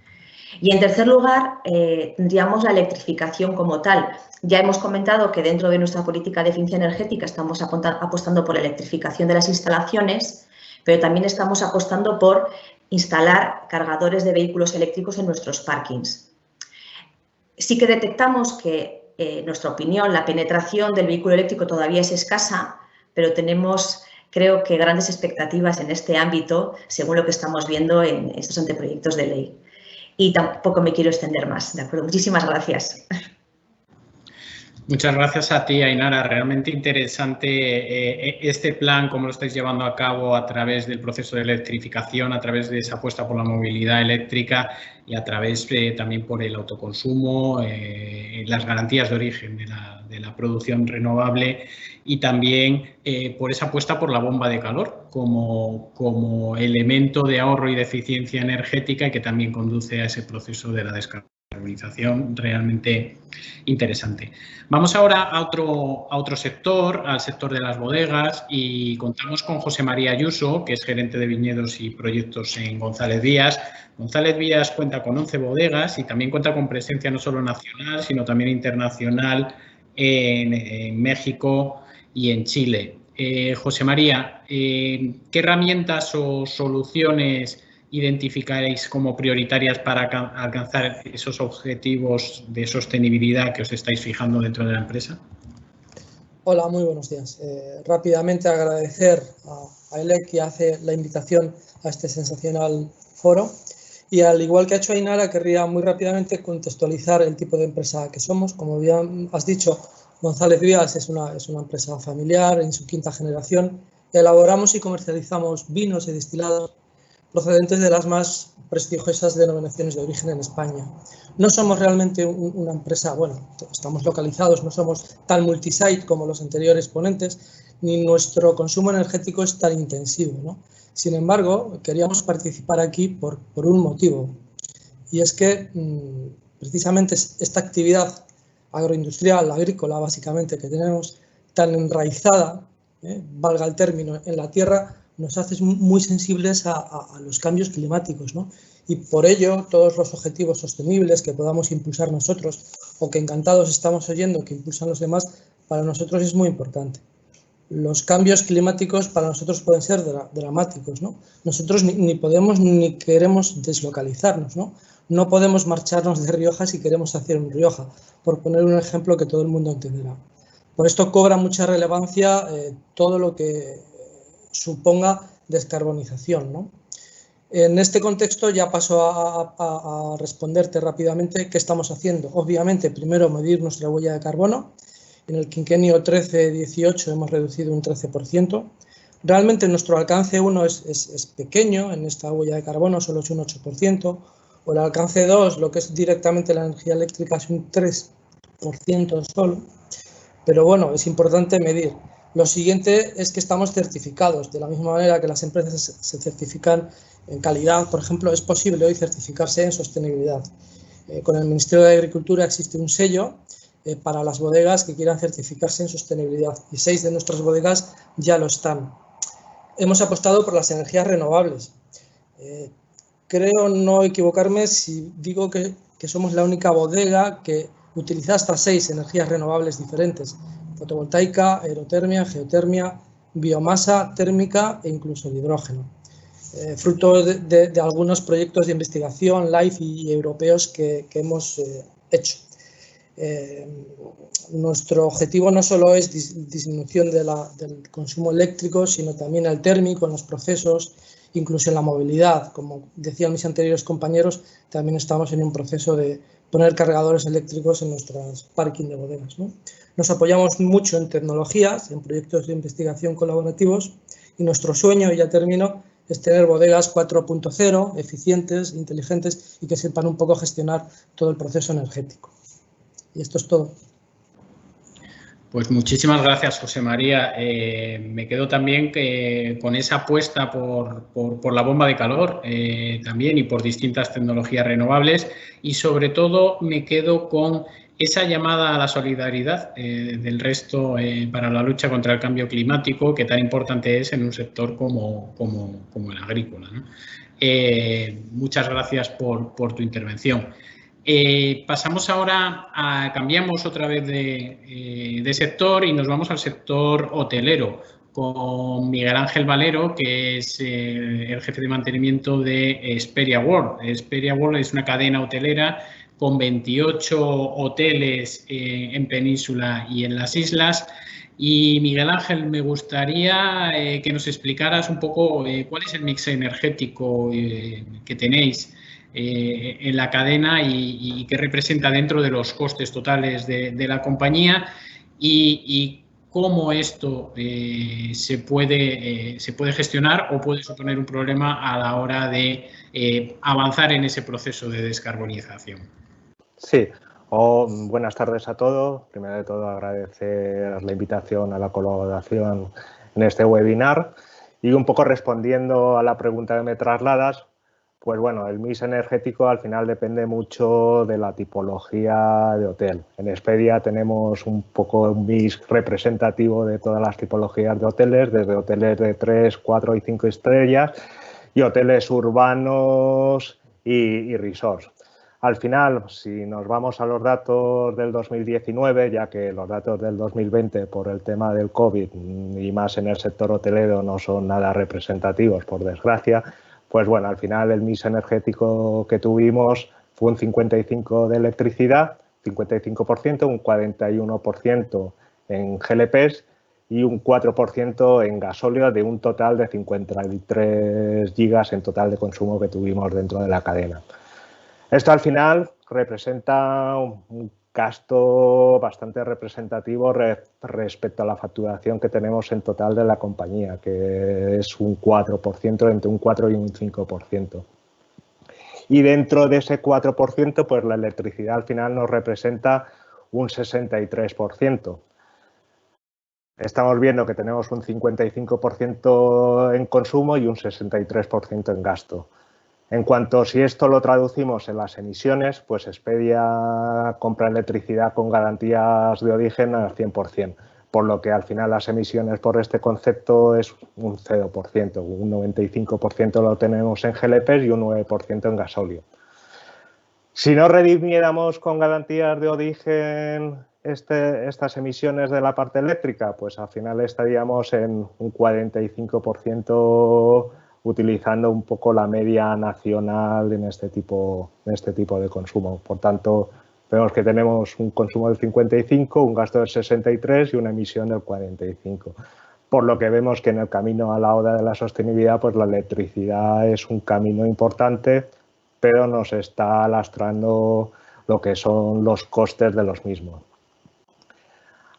G: Y en tercer lugar, tendríamos la electrificación como tal. Ya hemos comentado que dentro de nuestra política de eficiencia energética estamos apostando por la electrificación de las instalaciones, pero también estamos apostando por instalar cargadores de vehículos eléctricos en nuestros parkings. Sí que detectamos que, en nuestra opinión, la penetración del vehículo eléctrico todavía es escasa, pero tenemos, creo que, grandes expectativas en este ámbito, según lo que estamos viendo en estos anteproyectos de ley. Y tampoco me quiero extender más, ¿de acuerdo? Muchísimas gracias.
C: Muchas gracias a ti, Ainara. Realmente interesante este plan, cómo lo estáis llevando a cabo a través del proceso de electrificación, a través de esa apuesta por la movilidad eléctrica y a través también por el autoconsumo, las garantías de origen de la producción renovable y también por esa apuesta por la bomba de calor como elemento de ahorro y de eficiencia energética y que también conduce a ese proceso de la descarbonización realmente interesante. Vamos ahora a otro sector, al sector de las bodegas, y contamos con José María Ayuso, que es gerente de viñedos y proyectos en González Vías. González Vías cuenta con 11 bodegas y también cuenta con presencia no solo nacional, sino también internacional en México y en Chile. José María, ¿qué herramientas o soluciones identificaréis como prioritarias para alcanzar esos objetivos de sostenibilidad que os estáis fijando dentro de la empresa?
H: Hola, muy buenos días. Rápidamente agradecer a ELEC que hace la invitación a este sensacional foro y al igual que ha hecho Ainara, querría muy rápidamente contextualizar el tipo de empresa que somos. Como bien has dicho, González Vías es una empresa familiar en su quinta generación. Elaboramos y comercializamos vinos y destilados procedentes de las más prestigiosas denominaciones de origen en España. No somos realmente una empresa, bueno, estamos localizados, no somos tan multisite como los anteriores ponentes, ni nuestro consumo energético es tan intensivo, ¿no? Sin embargo, queríamos participar aquí por un motivo, y es que precisamente esta actividad agroindustrial, agrícola básicamente que tenemos, tan enraizada, valga el término, en la tierra, nos hace muy sensibles a los cambios climáticos, ¿no? Y por ello todos los objetivos sostenibles que podamos impulsar nosotros o que encantados estamos oyendo que impulsan los demás, para nosotros es muy importante. Los cambios climáticos para nosotros pueden ser dramáticos, ¿no? Nosotros ni podemos ni queremos deslocalizarnos, ¿no? No podemos marcharnos de Rioja si queremos hacer un Rioja, por poner un ejemplo que todo el mundo entenderá. Por esto cobra mucha relevancia todo lo que suponga descarbonización, ¿no? En este contexto ya paso a responderte rápidamente qué estamos haciendo. Obviamente, primero medir nuestra huella de carbono. En el quinquenio 13-18 hemos reducido un 13%. Realmente nuestro alcance 1 es pequeño en esta huella de carbono, solo es un 8%. O el alcance 2, lo que es directamente la energía eléctrica, es un 3% solo. Pero bueno, es importante medir. Lo siguiente es que estamos certificados, de la misma manera que las empresas se certifican en calidad. Por ejemplo, es posible hoy certificarse en sostenibilidad. Con el Ministerio de Agricultura existe un sello para las bodegas que quieran certificarse en sostenibilidad y 6 de nuestras bodegas ya lo están. Hemos apostado por las energías renovables. Creo no equivocarme si digo que somos la única bodega que utiliza hasta 6 energías renovables diferentes: fotovoltaica, aerotermia, geotermia, biomasa térmica e incluso el hidrógeno. Fruto de algunos proyectos de investigación LIFE y europeos que hemos hecho. Nuestro objetivo no solo es disminución del consumo eléctrico, sino también el térmico en los procesos, incluso en la movilidad. Como decían mis anteriores compañeros, también estamos en un proceso de poner cargadores eléctricos en nuestros parking de bodegas, ¿no? Nos apoyamos mucho en tecnologías, en proyectos de investigación colaborativos, y nuestro sueño, y ya termino, es tener bodegas 4.0, eficientes, inteligentes y que sepan un poco gestionar todo el proceso energético. Y esto es todo.
C: Pues muchísimas gracias, José María. Me quedo también con esa apuesta por la bomba de calor también y por distintas tecnologías renovables, y sobre todo me quedo con esa llamada a la solidaridad del resto para la lucha contra el cambio climático, que tan importante es en un sector como el agrícola, ¿no? Muchas gracias por tu intervención. Pasamos ahora cambiamos otra vez de sector y nos vamos al sector hotelero con Miguel Ángel Valero, que es el jefe de mantenimiento de Hesperia World. Hesperia World es una cadena hotelera con 28 hoteles en península y en las islas. Y Miguel Ángel, me gustaría que nos explicaras un poco cuál es el mix energético que tenéis en la cadena y qué representa dentro de los costes totales de la compañía y cómo esto se puede gestionar o puede suponer un problema a la hora de avanzar en ese proceso de descarbonización.
I: Sí, buenas tardes a todos. Primero de todo, agradecer la invitación a la colaboración en este webinar y un poco respondiendo a la pregunta que me trasladas. Pues bueno, el mix energético al final depende mucho de la tipología de hotel. En Hesperia tenemos un poco un mix representativo de todas las tipologías de hoteles, desde hoteles de 3, 4 y 5 estrellas y hoteles urbanos y resorts. Al final, si nos vamos a los datos del 2019, ya que los datos del 2020 por el tema del COVID y más en el sector hotelero no son nada representativos, por desgracia, pues bueno, al final el mix energético que tuvimos fue un 55% de electricidad, 55%, un 41% en GLPs y un 4% en gasóleo, de un total de 53 gigas en total de consumo que tuvimos dentro de la cadena. Esto al final representa un gasto bastante representativo respecto a la facturación que tenemos en total de la compañía, que es un 4%, entre un 4 y un 5%. Y dentro de ese 4%, pues la electricidad al final nos representa un 63%. Estamos viendo que tenemos un 55% en consumo y un 63% en gasto. En cuanto a si esto lo traducimos en las emisiones, pues Expedia compra electricidad con garantías de origen al 100%, por lo que al final las emisiones por este concepto es un 0%, un 95% lo tenemos en GLPs y un 9% en gasóleo. Si no redimiéramos con garantías de origen estas emisiones de la parte eléctrica, pues al final estaríamos en un 45% utilizando un poco la media nacional en este tipo de consumo. Por tanto, vemos que tenemos un consumo del 55, un gasto del 63 y una emisión del 45. Por lo que vemos que en el camino a la hora de la sostenibilidad, pues la electricidad es un camino importante, pero nos está lastrando lo que son los costes de los mismos.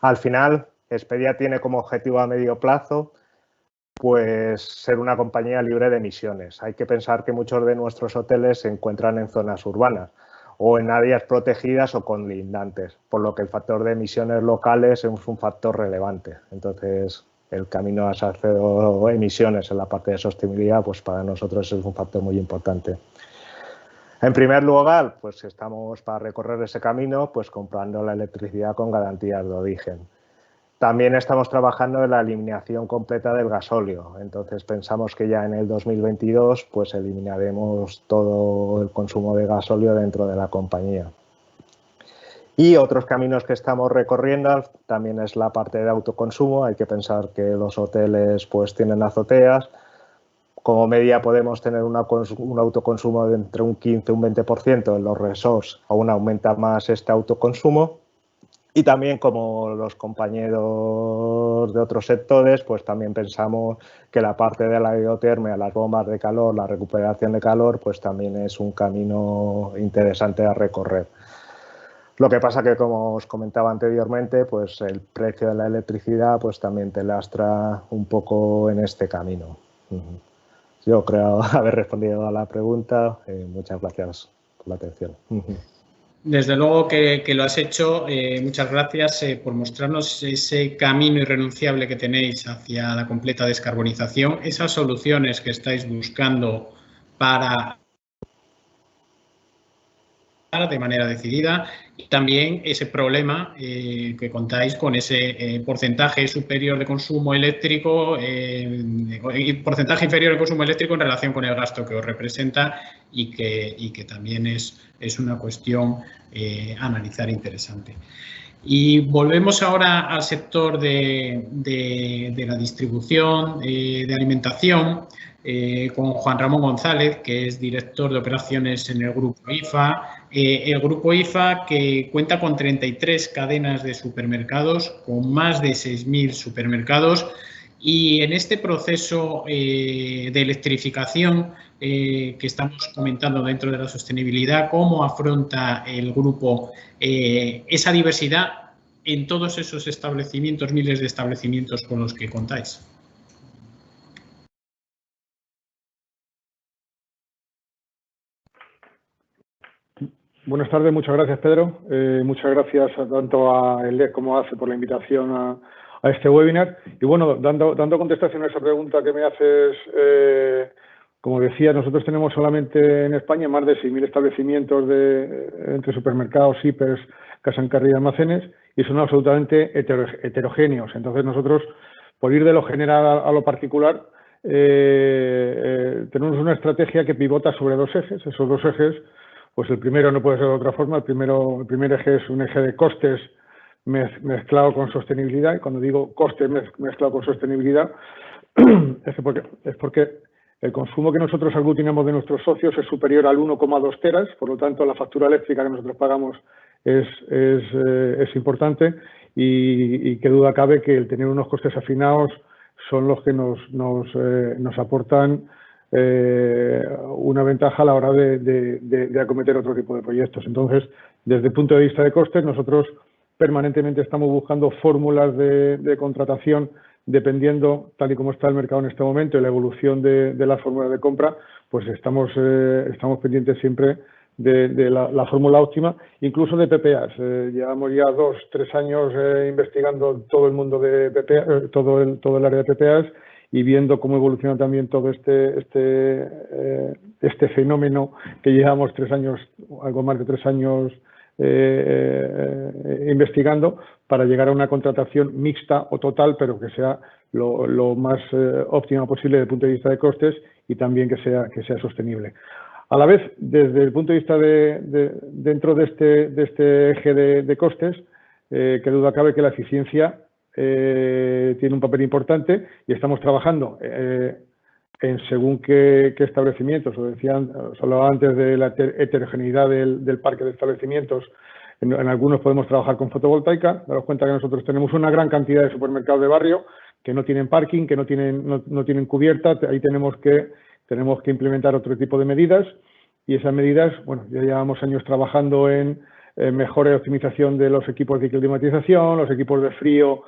I: Al final, Expedia tiene como objetivo a medio plazo pues ser una compañía libre de emisiones. Hay que pensar que muchos de nuestros hoteles se encuentran en zonas urbanas o en áreas protegidas o colindantes, por lo que el factor de emisiones locales es un factor relevante. Entonces, el camino a cero emisiones en la parte de sostenibilidad, pues para nosotros es un factor muy importante. En primer lugar, pues estamos para recorrer ese camino, pues comprando la electricidad con garantías de origen. También estamos trabajando en la eliminación completa del gasóleo. Entonces pensamos que ya en el 2022 pues eliminaremos todo el consumo de gasóleo dentro de la compañía. Y otros caminos que estamos recorriendo también es la parte de autoconsumo. Hay que pensar que los hoteles pues tienen azoteas. Como media podemos tener un autoconsumo de entre un 15 y un 20%, en los resorts aún aumenta más este autoconsumo. Y también, como los compañeros de otros sectores, pues también pensamos que la parte de la aerotermia, las bombas de calor, la recuperación de calor, pues también es un camino interesante a recorrer. Lo que pasa que, como os comentaba anteriormente, pues el precio de la electricidad pues también te lastra un poco en este camino. Yo creo haber respondido a la pregunta. Muchas gracias por la atención.
C: Desde luego que lo has hecho. Muchas gracias por mostrarnos ese camino irrenunciable que tenéis hacia la completa descarbonización, esas soluciones que estáis buscando para de manera decidida, y también ese problema que contáis con ese porcentaje superior de consumo eléctrico, porcentaje inferior de consumo eléctrico en relación con el gasto que os representa y que también es una cuestión a analizar interesante. Y volvemos ahora al sector de la distribución, de alimentación, con Juan Ramón González, que es director de operaciones en el Grupo IFA. El Grupo IFA, que cuenta con 33 cadenas de supermercados, con más de 6.000 supermercados. Y en este proceso de electrificación que estamos comentando dentro de la sostenibilidad, ¿cómo afronta el grupo esa diversidad en todos esos establecimientos, miles de establecimientos con los que contáis?
J: Buenas tardes, muchas gracias, Pedro. Muchas gracias tanto a ELEC como a ACE por la invitación a este webinar. Y bueno, dando contestación a esa pregunta que me haces, como decía, nosotros tenemos solamente en España más de 6.000 establecimientos entre supermercados, hipers, casa en carrera y almacenes, y son absolutamente heterogéneos. Entonces nosotros, por ir de lo general a lo particular, tenemos una estrategia que pivota sobre dos ejes. Esos dos ejes, pues el primero no puede ser de otra forma. El primer eje es un eje de costes mezclado con sostenibilidad. Y cuando digo costes mezclado con sostenibilidad, es porque el consumo que nosotros aglutinamos de nuestros socios es superior al 1,2 teras, por lo tanto la factura eléctrica que nosotros pagamos es importante. y qué duda cabe que el tener unos costes afinados son los que nos aportan una ventaja a la hora de acometer otro tipo de proyectos. Entonces, desde el punto de vista de costes, nosotros permanentemente estamos buscando fórmulas de contratación dependiendo, tal y como está el mercado en este momento y la evolución de las fórmulas de compra, pues estamos pendientes siempre de la fórmula óptima, incluso de PPAs. Llevamos ya 2-3 años investigando todo el mundo de PPA, todo el área de PPAs y viendo cómo evoluciona también todo este fenómeno que llevamos 3 años, algo más de 3 años investigando para llegar a una contratación mixta o total, pero que sea lo más óptima posible desde el punto de vista de costes y también que sea sostenible. A la vez, desde el punto de vista dentro de este eje de costes, que duda cabe que la eficiencia tiene un papel importante y estamos trabajando en según qué establecimientos. Os hablaba antes de la heterogeneidad del parque de establecimientos. En algunos podemos trabajar con fotovoltaica. Daros cuenta que nosotros tenemos una gran cantidad de supermercados de barrio que no tienen parking, que no tienen cubierta. Ahí tenemos que implementar otro tipo de medidas y esas medidas, bueno, ya llevamos años trabajando en mejora y optimización de los equipos de climatización, los equipos de frío,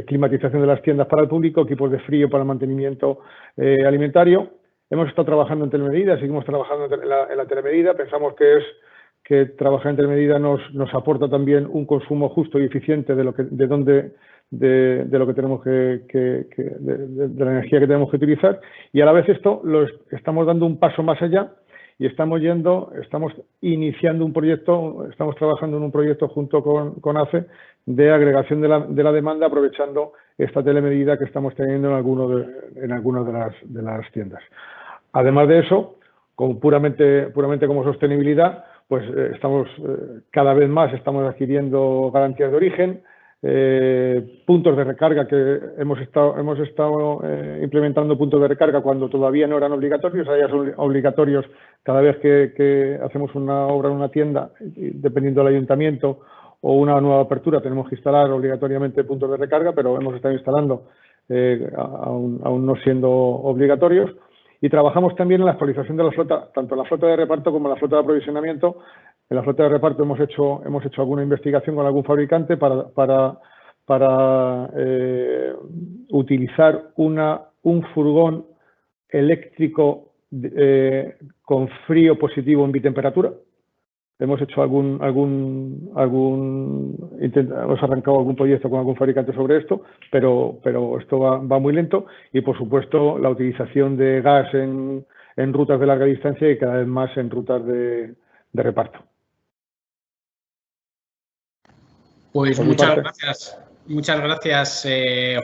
J: climatización de las tiendas para el público, equipos de frío para el mantenimiento alimentario. Hemos estado trabajando en telemedida, seguimos trabajando en la telemedida. Pensamos que trabajar en telemedida nos aporta también un consumo justo y eficiente de lo que tenemos de la energía que tenemos que utilizar, y a la vez esto lo estamos dando un paso más allá y estamos iniciando un proyecto, estamos trabajando en un proyecto junto con ACE de agregación de la demanda aprovechando esta telemedida que estamos teniendo en algunas de las tiendas. Además de eso, puramente como sostenibilidad, pues cada vez más estamos adquiriendo garantías de origen, puntos de recarga, que hemos estado implementando puntos de recarga cuando todavía no eran obligatorios, ahora ya son obligatorios cada vez que hacemos una obra en una tienda, dependiendo del ayuntamiento o una nueva apertura, tenemos que instalar obligatoriamente puntos de recarga, pero hemos estado instalando aún no siendo obligatorios. Y trabajamos también en la actualización de la flota, tanto la flota de reparto como la flota de aprovisionamiento. En la flota de reparto hemos hecho alguna investigación con algún fabricante para utilizar un furgón eléctrico con frío positivo en bitemperatura. Hemos hecho hemos arrancado algún proyecto con algún fabricante sobre esto, pero esto va muy lento, y por supuesto la utilización de gas en rutas de larga distancia y cada vez más en rutas de reparto.
C: Pues muchas gracias,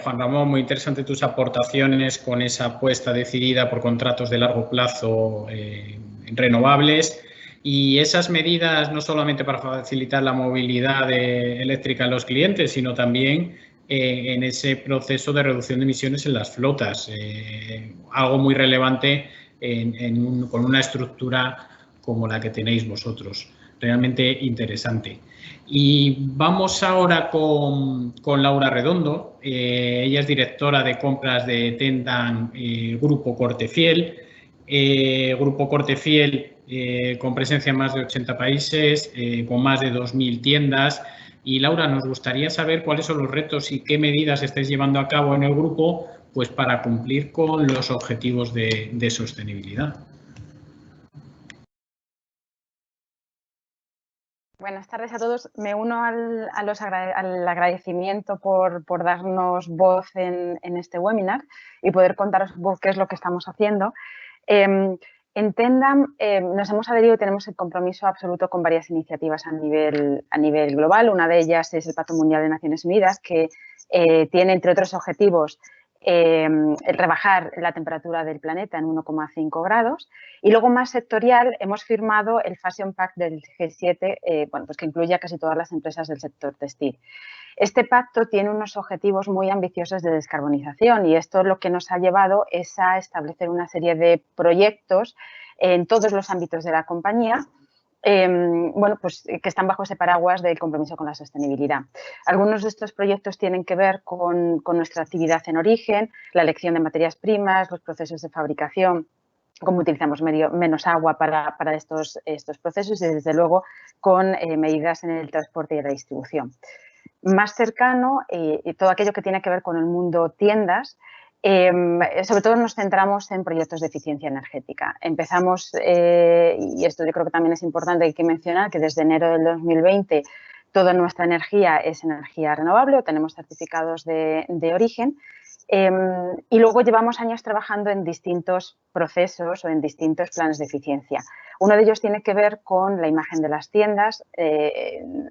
C: Juan Ramón. Muy interesante tus aportaciones con esa apuesta decidida por contratos de largo plazo en renovables. Y esas medidas no solamente para facilitar la movilidad eléctrica en los clientes, sino también en ese proceso de reducción de emisiones en las flotas. Algo muy relevante con una estructura como la que tenéis vosotros. Realmente interesante. Y vamos ahora con Laura Redondo. Ella es directora de compras de Tendan Grupo Cortefiel. Grupo Cortefiel con presencia en más de 80 países, con más de 2.000 tiendas. Y Laura, nos gustaría saber cuáles son los retos y qué medidas estáis llevando a cabo en el grupo, pues, para cumplir con los objetivos de sostenibilidad.
K: Buenas tardes a todos. Me uno al agradecimiento por darnos voz en este webinar y poder contaros qué es lo que estamos haciendo. En Tendam nos hemos adherido y tenemos el compromiso absoluto con varias iniciativas a nivel global. Una de ellas es el Pacto Mundial de Naciones Unidas, que tiene, entre otros objetivos, rebajar la temperatura del planeta en 1,5 grados. Y luego, más sectorial, hemos firmado el Fashion Pact del G7, pues que incluye a casi todas las empresas del sector textil. Este pacto tiene unos objetivos muy ambiciosos de descarbonización, y esto lo que nos ha llevado es a establecer una serie de proyectos en todos los ámbitos de la compañía bueno, pues que están bajo ese paraguas del compromiso con la sostenibilidad. Algunos de estos proyectos tienen que ver con nuestra actividad en origen, la elección de materias primas, los procesos de fabricación, cómo utilizamos menos agua para estos procesos y, desde luego, con medidas en el transporte y la distribución. Más cercano, todo aquello que tiene que ver con el mundo tiendas. Sobre todo nos centramos en proyectos de eficiencia energética. Empezamos, y esto yo creo que también es importante, hay que mencionar que desde enero del 2020 toda nuestra energía es energía renovable o tenemos certificados de origen. Y luego llevamos años trabajando en distintos procesos o en distintos planes de eficiencia. Uno de ellos tiene que ver con la imagen de las tiendas.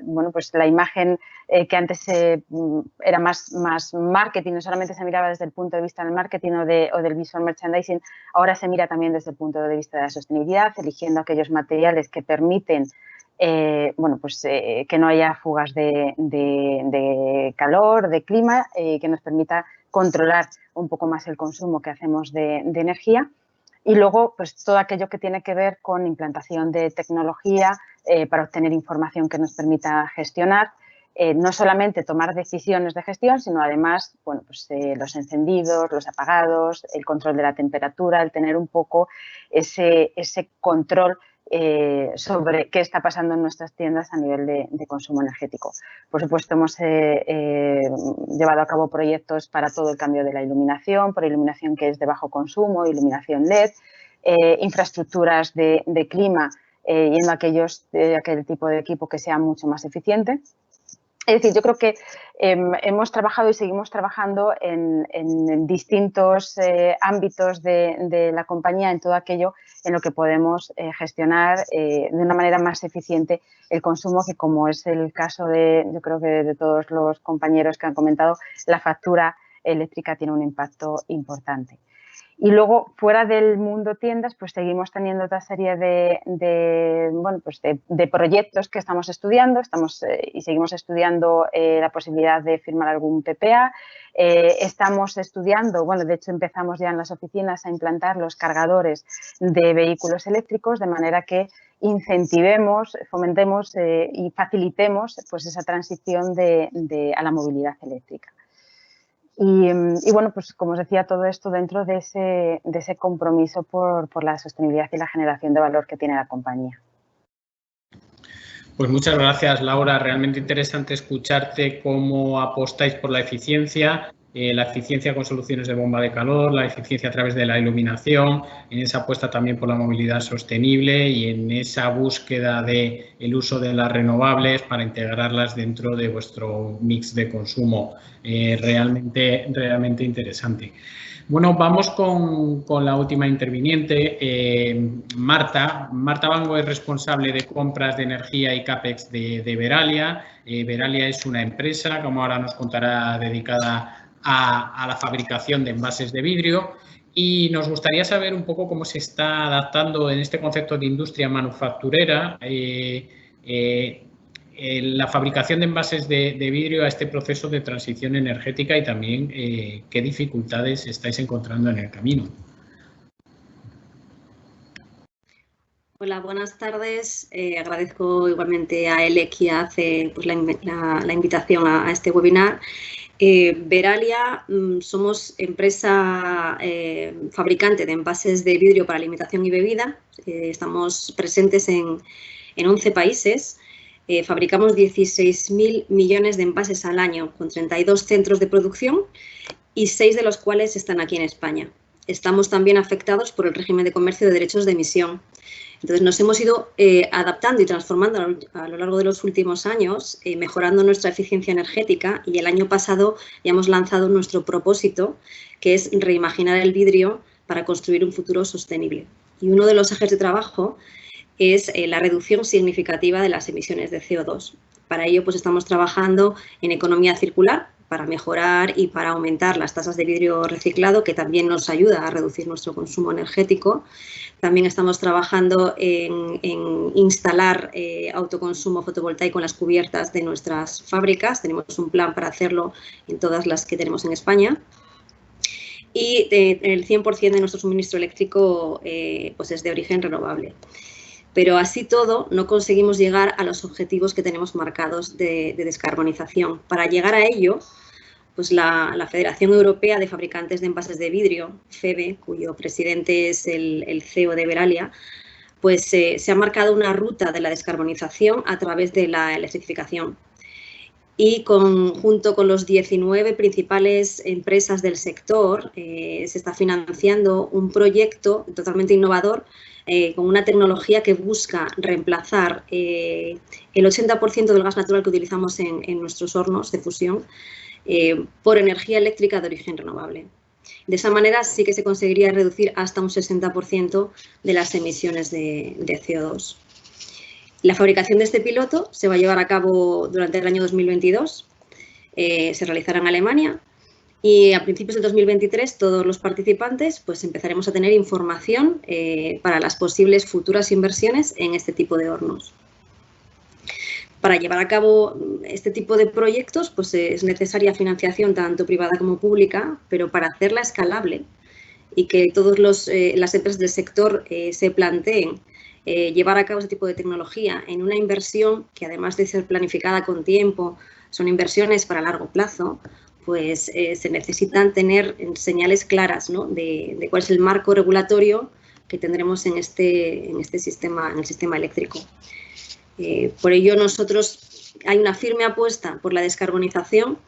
K: Bueno, pues la imagen que antes era más marketing, no solamente se miraba desde el punto de vista del marketing o del visual merchandising, ahora se mira también desde el punto de vista de la sostenibilidad, eligiendo aquellos materiales que permiten bueno, pues, que no haya fugas de calor, de clima, que nos permita controlar un poco más el consumo que hacemos de energía. Y luego, pues todo aquello que tiene que ver con implantación de tecnología para obtener información que nos permita gestionar, no solamente tomar decisiones de gestión, sino además, bueno, pues los encendidos, los apagados, el control de la temperatura, el tener un poco ese control sobre qué está pasando en nuestras tiendas a nivel de consumo energético. Por supuesto, hemos llevado a cabo proyectos para todo el cambio de la iluminación, por iluminación que es de bajo consumo, iluminación LED, infraestructuras de clima, yendo a aquel tipo de equipo que sea mucho más eficiente. Es decir, yo creo que hemos trabajado y seguimos trabajando en distintos ámbitos de la compañía, en todo aquello en lo que podemos gestionar de una manera más eficiente el consumo, que, como es el caso yo creo que de todos los compañeros que han comentado, la factura eléctrica tiene un impacto importante. Y luego, fuera del mundo tiendas, pues seguimos teniendo otra serie de proyectos que estamos estudiando. Y seguimos estudiando la posibilidad de firmar algún PPA. Estamos estudiando, bueno, de hecho empezamos ya en las oficinas a implantar los cargadores de vehículos eléctricos, de manera que incentivemos, fomentemos y facilitemos pues esa transición a la movilidad eléctrica. Y bueno, pues como os decía, todo esto dentro de ese compromiso por la sostenibilidad y la generación de valor que tiene la compañía.
C: Pues muchas gracias, Laura. Realmente interesante escucharte cómo apostáis por la eficiencia con soluciones de bomba de calor, la eficiencia a través de la iluminación, en esa apuesta también por la movilidad sostenible y en esa búsqueda del uso de las renovables para integrarlas dentro de vuestro mix de consumo. Realmente interesante. Bueno, vamos con la última interviniente, Marta. Marta Bango es responsable de compras de energía y CAPEX de Veralia. Veralia es una empresa, como ahora nos contará, dedicada a la fabricación de envases de vidrio, y nos gustaría saber un poco cómo se está adaptando en este concepto de industria manufacturera la fabricación de envases de vidrio a este proceso de transición energética y también qué dificultades estáis encontrando en el camino.
L: Hola, buenas tardes. Agradezco igualmente a ELEC y a ACE pues, la invitación a este webinar. Veralia somos empresa fabricante de envases de vidrio para alimentación y bebida. Estamos presentes en 11 países. Fabricamos 16.000 millones de envases al año con 32 centros de producción y 6 de los cuales están aquí en España. Estamos también afectados por el régimen de comercio de derechos de emisión. Entonces, nos hemos ido adaptando y transformando a lo largo de los últimos años, mejorando nuestra eficiencia energética, y el año pasado ya hemos lanzado nuestro propósito, que es reimaginar el vidrio para construir un futuro sostenible. Y uno de los ejes de trabajo es la reducción significativa de las emisiones de CO2. Para ello, pues estamos trabajando en economía circular para mejorar y para aumentar las tasas de vidrio reciclado, que también nos ayuda a reducir nuestro consumo energético. También estamos trabajando en instalar autoconsumo fotovoltaico en las cubiertas de nuestras fábricas. Tenemos un plan para hacerlo en todas las que tenemos en España. Y el 100% de nuestro suministro eléctrico pues es de origen renovable. Pero así todo no conseguimos llegar a los objetivos que tenemos marcados de descarbonización. Para llegar a ello, pues la Federación Europea de Fabricantes de Envases de Vidrio, FEVE, cuyo presidente es el CEO de Veralia, pues se ha marcado una ruta de la descarbonización a través de la electrificación. Y junto con los 19 principales empresas del sector se está financiando un proyecto totalmente innovador con una tecnología que busca reemplazar el 80% del gas natural que utilizamos en nuestros hornos de fusión por energía eléctrica de origen renovable. De esa manera sí que se conseguiría reducir hasta un 60% de las emisiones de CO2. La fabricación de este piloto se va a llevar a cabo durante el año 2022, se realizará en Alemania y a principios del 2023 todos los participantes pues empezaremos a tener información para las posibles futuras inversiones en este tipo de hornos. Para llevar a cabo este tipo de proyectos pues es necesaria financiación tanto privada como pública, pero para hacerla escalable y que todas las empresas del sector se planteen llevar a cabo este tipo de tecnología en una inversión que además de ser planificada con tiempo, son inversiones para largo plazo, pues se necesitan tener señales claras, ¿no?, de cuál es el marco regulatorio que tendremos en el sistema eléctrico. Por ello hay una firme apuesta por la descarbonización,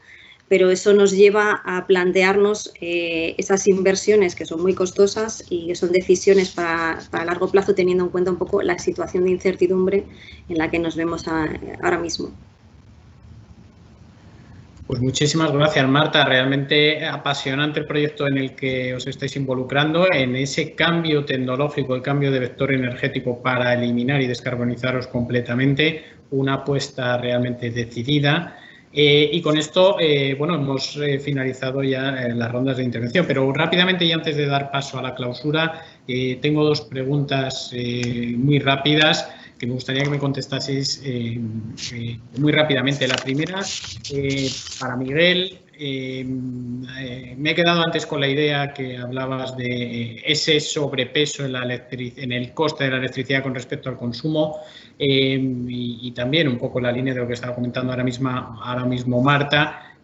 L: pero eso nos lleva a plantearnos esas inversiones que son muy costosas y que son decisiones para largo plazo, teniendo en cuenta un poco la situación de incertidumbre en la que nos vemos ahora mismo.
C: Pues muchísimas gracias, Marta. Realmente apasionante el proyecto en el que os estáis involucrando, en ese cambio tecnológico, el cambio de vector energético para eliminar y descarbonizaros completamente, una apuesta realmente decidida. Y con esto, bueno, hemos finalizado ya las rondas de intervención, pero rápidamente y antes de dar paso a la clausura, tengo dos preguntas muy rápidas que me gustaría que me contestaseis muy rápidamente. La primera, para Miguel, me he quedado antes con la idea que hablabas de ese sobrepeso en el coste de la electricidad con respecto al consumo y también un poco la línea de lo que estaba comentando ahora mismo Marta.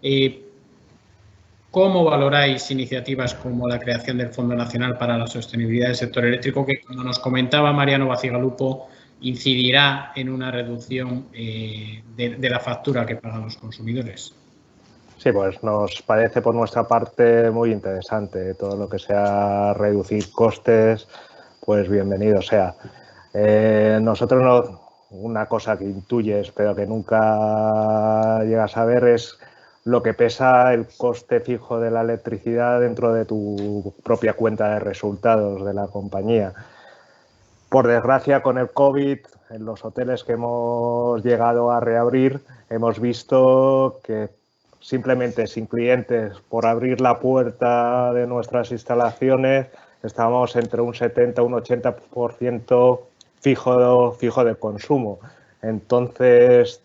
C: ¿Cómo valoráis iniciativas como la creación del Fondo Nacional para la Sostenibilidad del Sector Eléctrico, que, como nos comentaba Mariano Bacigalupo, incidirá en una reducción de la factura que pagan los consumidores?
I: Sí, pues nos parece por nuestra parte muy interesante. Todo lo que sea reducir costes, pues bienvenido sea. Nosotros una cosa que intuyes pero que nunca llegas a ver es lo que pesa el coste fijo de la electricidad dentro de tu propia cuenta de resultados de la compañía. Por desgracia, con el COVID, en los hoteles que hemos llegado a reabrir, hemos visto que simplemente sin clientes, por abrir la puerta de nuestras instalaciones, estábamos entre un 70 y un 80% fijo de consumo. Entonces,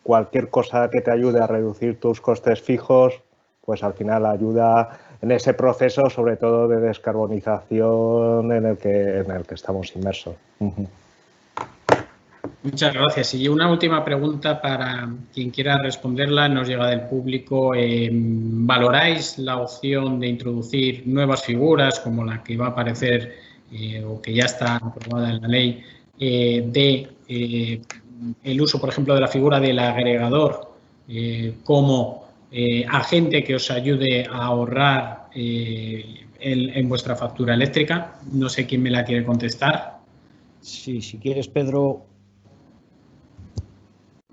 I: cualquier cosa que te ayude a reducir tus costes fijos, pues al final ayuda en ese proceso, sobre todo de descarbonización en el que estamos inmersos.
C: Muchas gracias. Y una última pregunta para quien quiera responderla, nos llega del público. ¿Valoráis la opción de introducir nuevas figuras como la que va a aparecer o que ya está aprobada en la ley el uso, por ejemplo, de la figura del agregador como agente que os ayude a ahorrar en vuestra factura eléctrica? No sé quién me la quiere contestar.
B: Sí, si quieres, Pedro.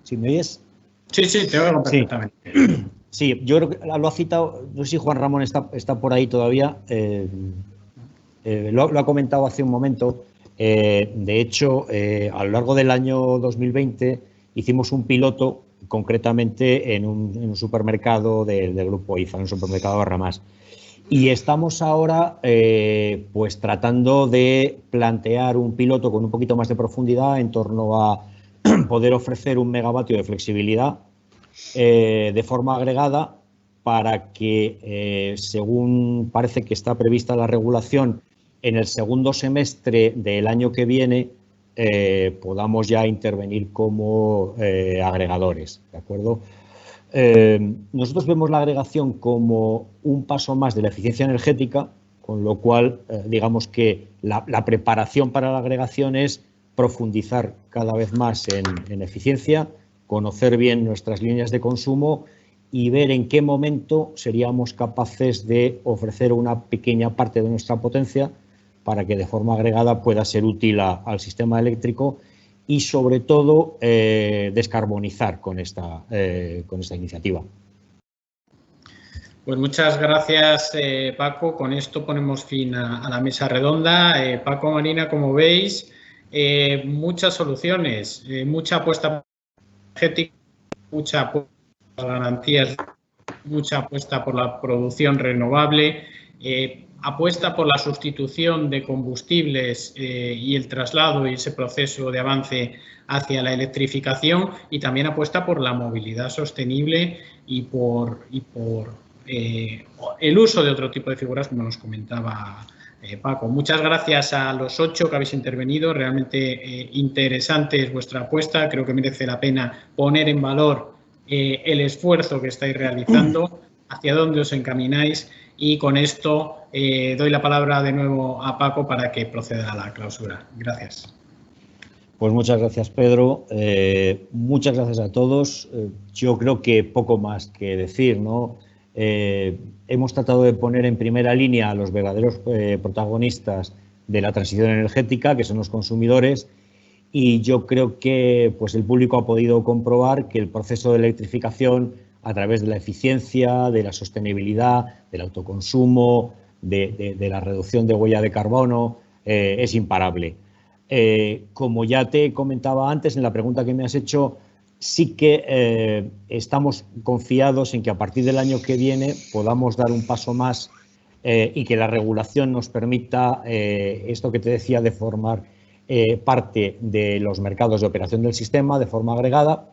B: ¿Sí me oyes?
C: Sí, te oigo perfectamente.
B: Sí, yo creo que lo ha citado, no sé si Juan Ramón está por ahí todavía, lo ha comentado hace un momento. De hecho, a lo largo del año 2020 hicimos un piloto concretamente en un supermercado del grupo IFA, en un supermercado Barramás. Y estamos ahora pues tratando de plantear un piloto con un poquito más de profundidad en torno a poder ofrecer 1 megavatio de flexibilidad de forma agregada para que, según parece que está prevista la regulación, en el segundo semestre del año que viene podamos ya intervenir como agregadores, ¿de acuerdo? Nosotros vemos la agregación como un paso más de la eficiencia energética, con lo cual, digamos que la preparación para la agregación es profundizar cada vez más en eficiencia, conocer bien nuestras líneas de consumo y ver en qué momento seríamos capaces de ofrecer una pequeña parte de nuestra potencia para que de forma agregada pueda ser útil al sistema eléctrico y, sobre todo, descarbonizar con esta iniciativa.
C: Pues muchas gracias, Paco. Con esto ponemos fin a la mesa redonda. Paco, Marina, como veis, muchas soluciones, mucha apuesta energética, mucha apuesta por las garantías, mucha apuesta por la producción renovable, apuesta por la sustitución de combustibles y el traslado y ese proceso de avance hacia la electrificación, y también apuesta por la movilidad sostenible y por el uso de otro tipo de figuras, como nos comentaba Paco. Muchas gracias a los 8 que habéis intervenido. Realmente interesante es vuestra apuesta. Creo que merece la pena poner en valor el esfuerzo que estáis realizando, hacia dónde os encamináis, y con esto doy la palabra de nuevo a Paco para que proceda a la clausura. Gracias.
B: Pues muchas gracias, Pedro. Muchas gracias a todos. Yo creo que poco más que decir, ¿no? Hemos tratado de poner en primera línea a los verdaderos protagonistas de la transición energética, que son los consumidores, y yo creo que pues, el público ha podido comprobar que el proceso de electrificación, a través de la eficiencia, de la sostenibilidad, del autoconsumo, de la reducción de huella de carbono, es imparable. Como ya te comentaba antes en la pregunta que me has hecho, sí que estamos confiados en que a partir del año que viene podamos dar un paso más y que la regulación nos permita esto que te decía, de formar parte de los mercados de operación del sistema de forma agregada.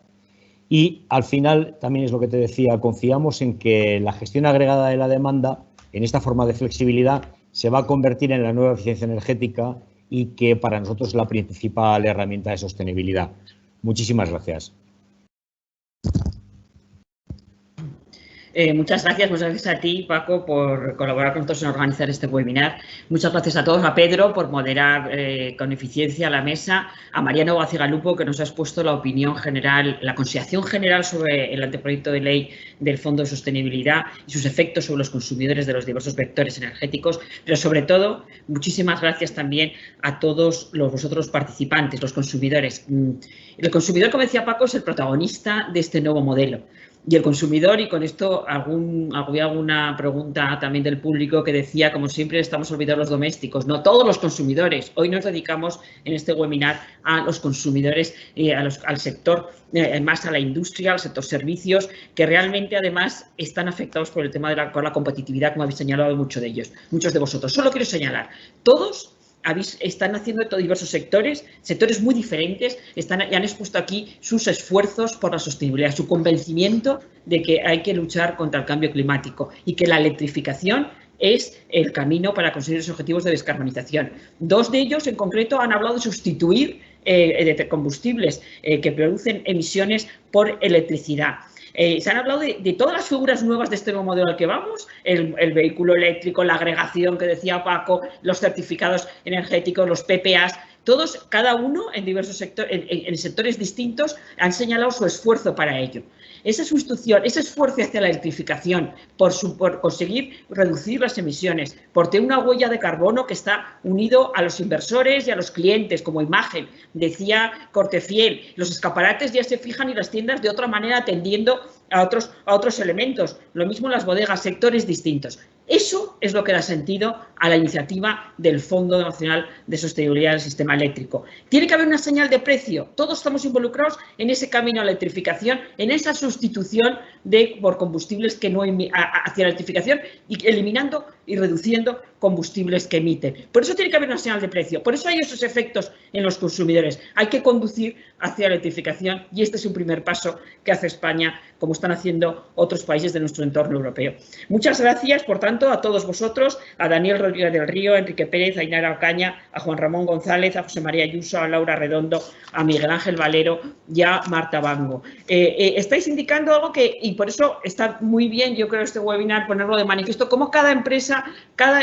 B: Y al final, también es lo que te decía, confiamos en que la gestión agregada de la demanda, en esta forma de flexibilidad, se va a convertir en la nueva eficiencia energética y que para nosotros es la principal herramienta de sostenibilidad. Muchísimas gracias.
A: Muchas gracias a ti, Paco, por colaborar con nosotros en organizar este webinar. Muchas gracias a todos, a Pedro por moderar con eficiencia la mesa, a Mariano Gacigalupo, que nos ha expuesto la opinión general, la consideración general sobre el anteproyecto de ley del Fondo de Sostenibilidad y sus efectos sobre los consumidores de los diversos vectores energéticos, pero sobre todo, muchísimas gracias también a todos vosotros participantes, los consumidores. El consumidor, como decía Paco, es el protagonista de este nuevo modelo. Y el consumidor, y con esto había alguna pregunta también del público que decía, como siempre, estamos olvidando los domésticos. No, todos los consumidores. Hoy nos dedicamos en este webinar a los consumidores, al sector, más a la industria, al sector servicios, que realmente además están afectados por el tema de la competitividad, como habéis señalado muchos de vosotros. Solo quiero señalar, todos están haciendo diversos sectores muy diferentes, y han expuesto aquí sus esfuerzos por la sostenibilidad, su convencimiento de que hay que luchar contra el cambio climático y que la electrificación es el camino para conseguir esos objetivos de descarbonización. 2 de ellos, en concreto, han hablado de sustituir de combustibles que producen emisiones por electricidad. Se han hablado de todas las figuras nuevas de este nuevo modelo al que vamos, el vehículo eléctrico, la agregación que decía Paco, los certificados energéticos, los PPAs, todos, cada uno en diversos sectores, en sectores distintos, han señalado su esfuerzo para ello. Esa sustitución, ese esfuerzo hacia la electrificación, por conseguir reducir las emisiones, por tener una huella de carbono que está unido a los inversores y a los clientes como imagen. Decía Cortefiel, los escaparates ya se fijan y las tiendas de otra manera atendiendo a otros elementos. Lo mismo en las bodegas, sectores distintos. Eso es lo que da sentido a la iniciativa del Fondo Nacional de Sostenibilidad del Sistema Eléctrico. Tiene que haber una señal de precio. Todos estamos involucrados en ese camino a la electrificación, en esa sustitución por combustibles que no hacia la electrificación, y eliminando y reduciendo combustibles que emiten. Por eso tiene que haber una señal de precio. Por eso hay esos efectos en los consumidores. Hay que conducir hacia la electrificación, y este es un primer paso que hace España, como están haciendo otros países de nuestro nuestro entorno europeo. Muchas gracias, por tanto, a todos vosotros, a Daniel Rodríguez del Río, a Enrique Pérez, a Ainara Ocaña, a Juan Ramón González, a José María Ayuso, a Laura Redondo, a Miguel Ángel Valero y a Marta Bango. Estáis indicando algo y por eso está muy bien, yo creo, este webinar ponerlo de manifiesto, cómo cada empresa,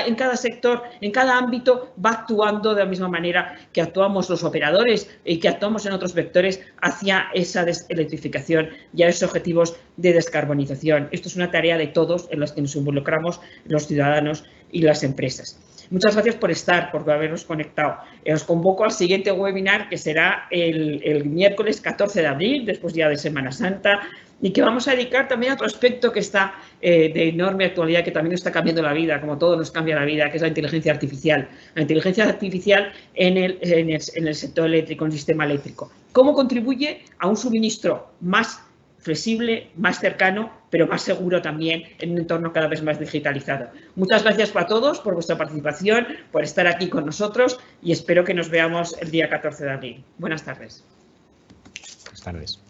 A: en cada sector, en cada ámbito va actuando de la misma manera que actuamos los operadores y que actuamos en otros vectores hacia esa electrificación y a esos objetivos de descarbonización. Esto es una tarea de todos en las que nos involucramos los ciudadanos y las empresas. Muchas gracias por estar, por habernos conectado. Os convoco al siguiente webinar, que será el miércoles 14 de abril, después ya de Semana Santa, y que vamos a dedicar también a otro aspecto que está de enorme actualidad, que también está cambiando la vida, como todo nos cambia la vida, que es la inteligencia artificial. La inteligencia artificial en el sector eléctrico, en el sistema eléctrico. ¿Cómo contribuye a un suministro más flexible, más cercano, pero más seguro también en un entorno cada vez más digitalizado? Muchas gracias a todos por vuestra participación, por estar aquí con nosotros y espero que nos veamos el día 14 de abril. Buenas tardes.
B: Buenas tardes.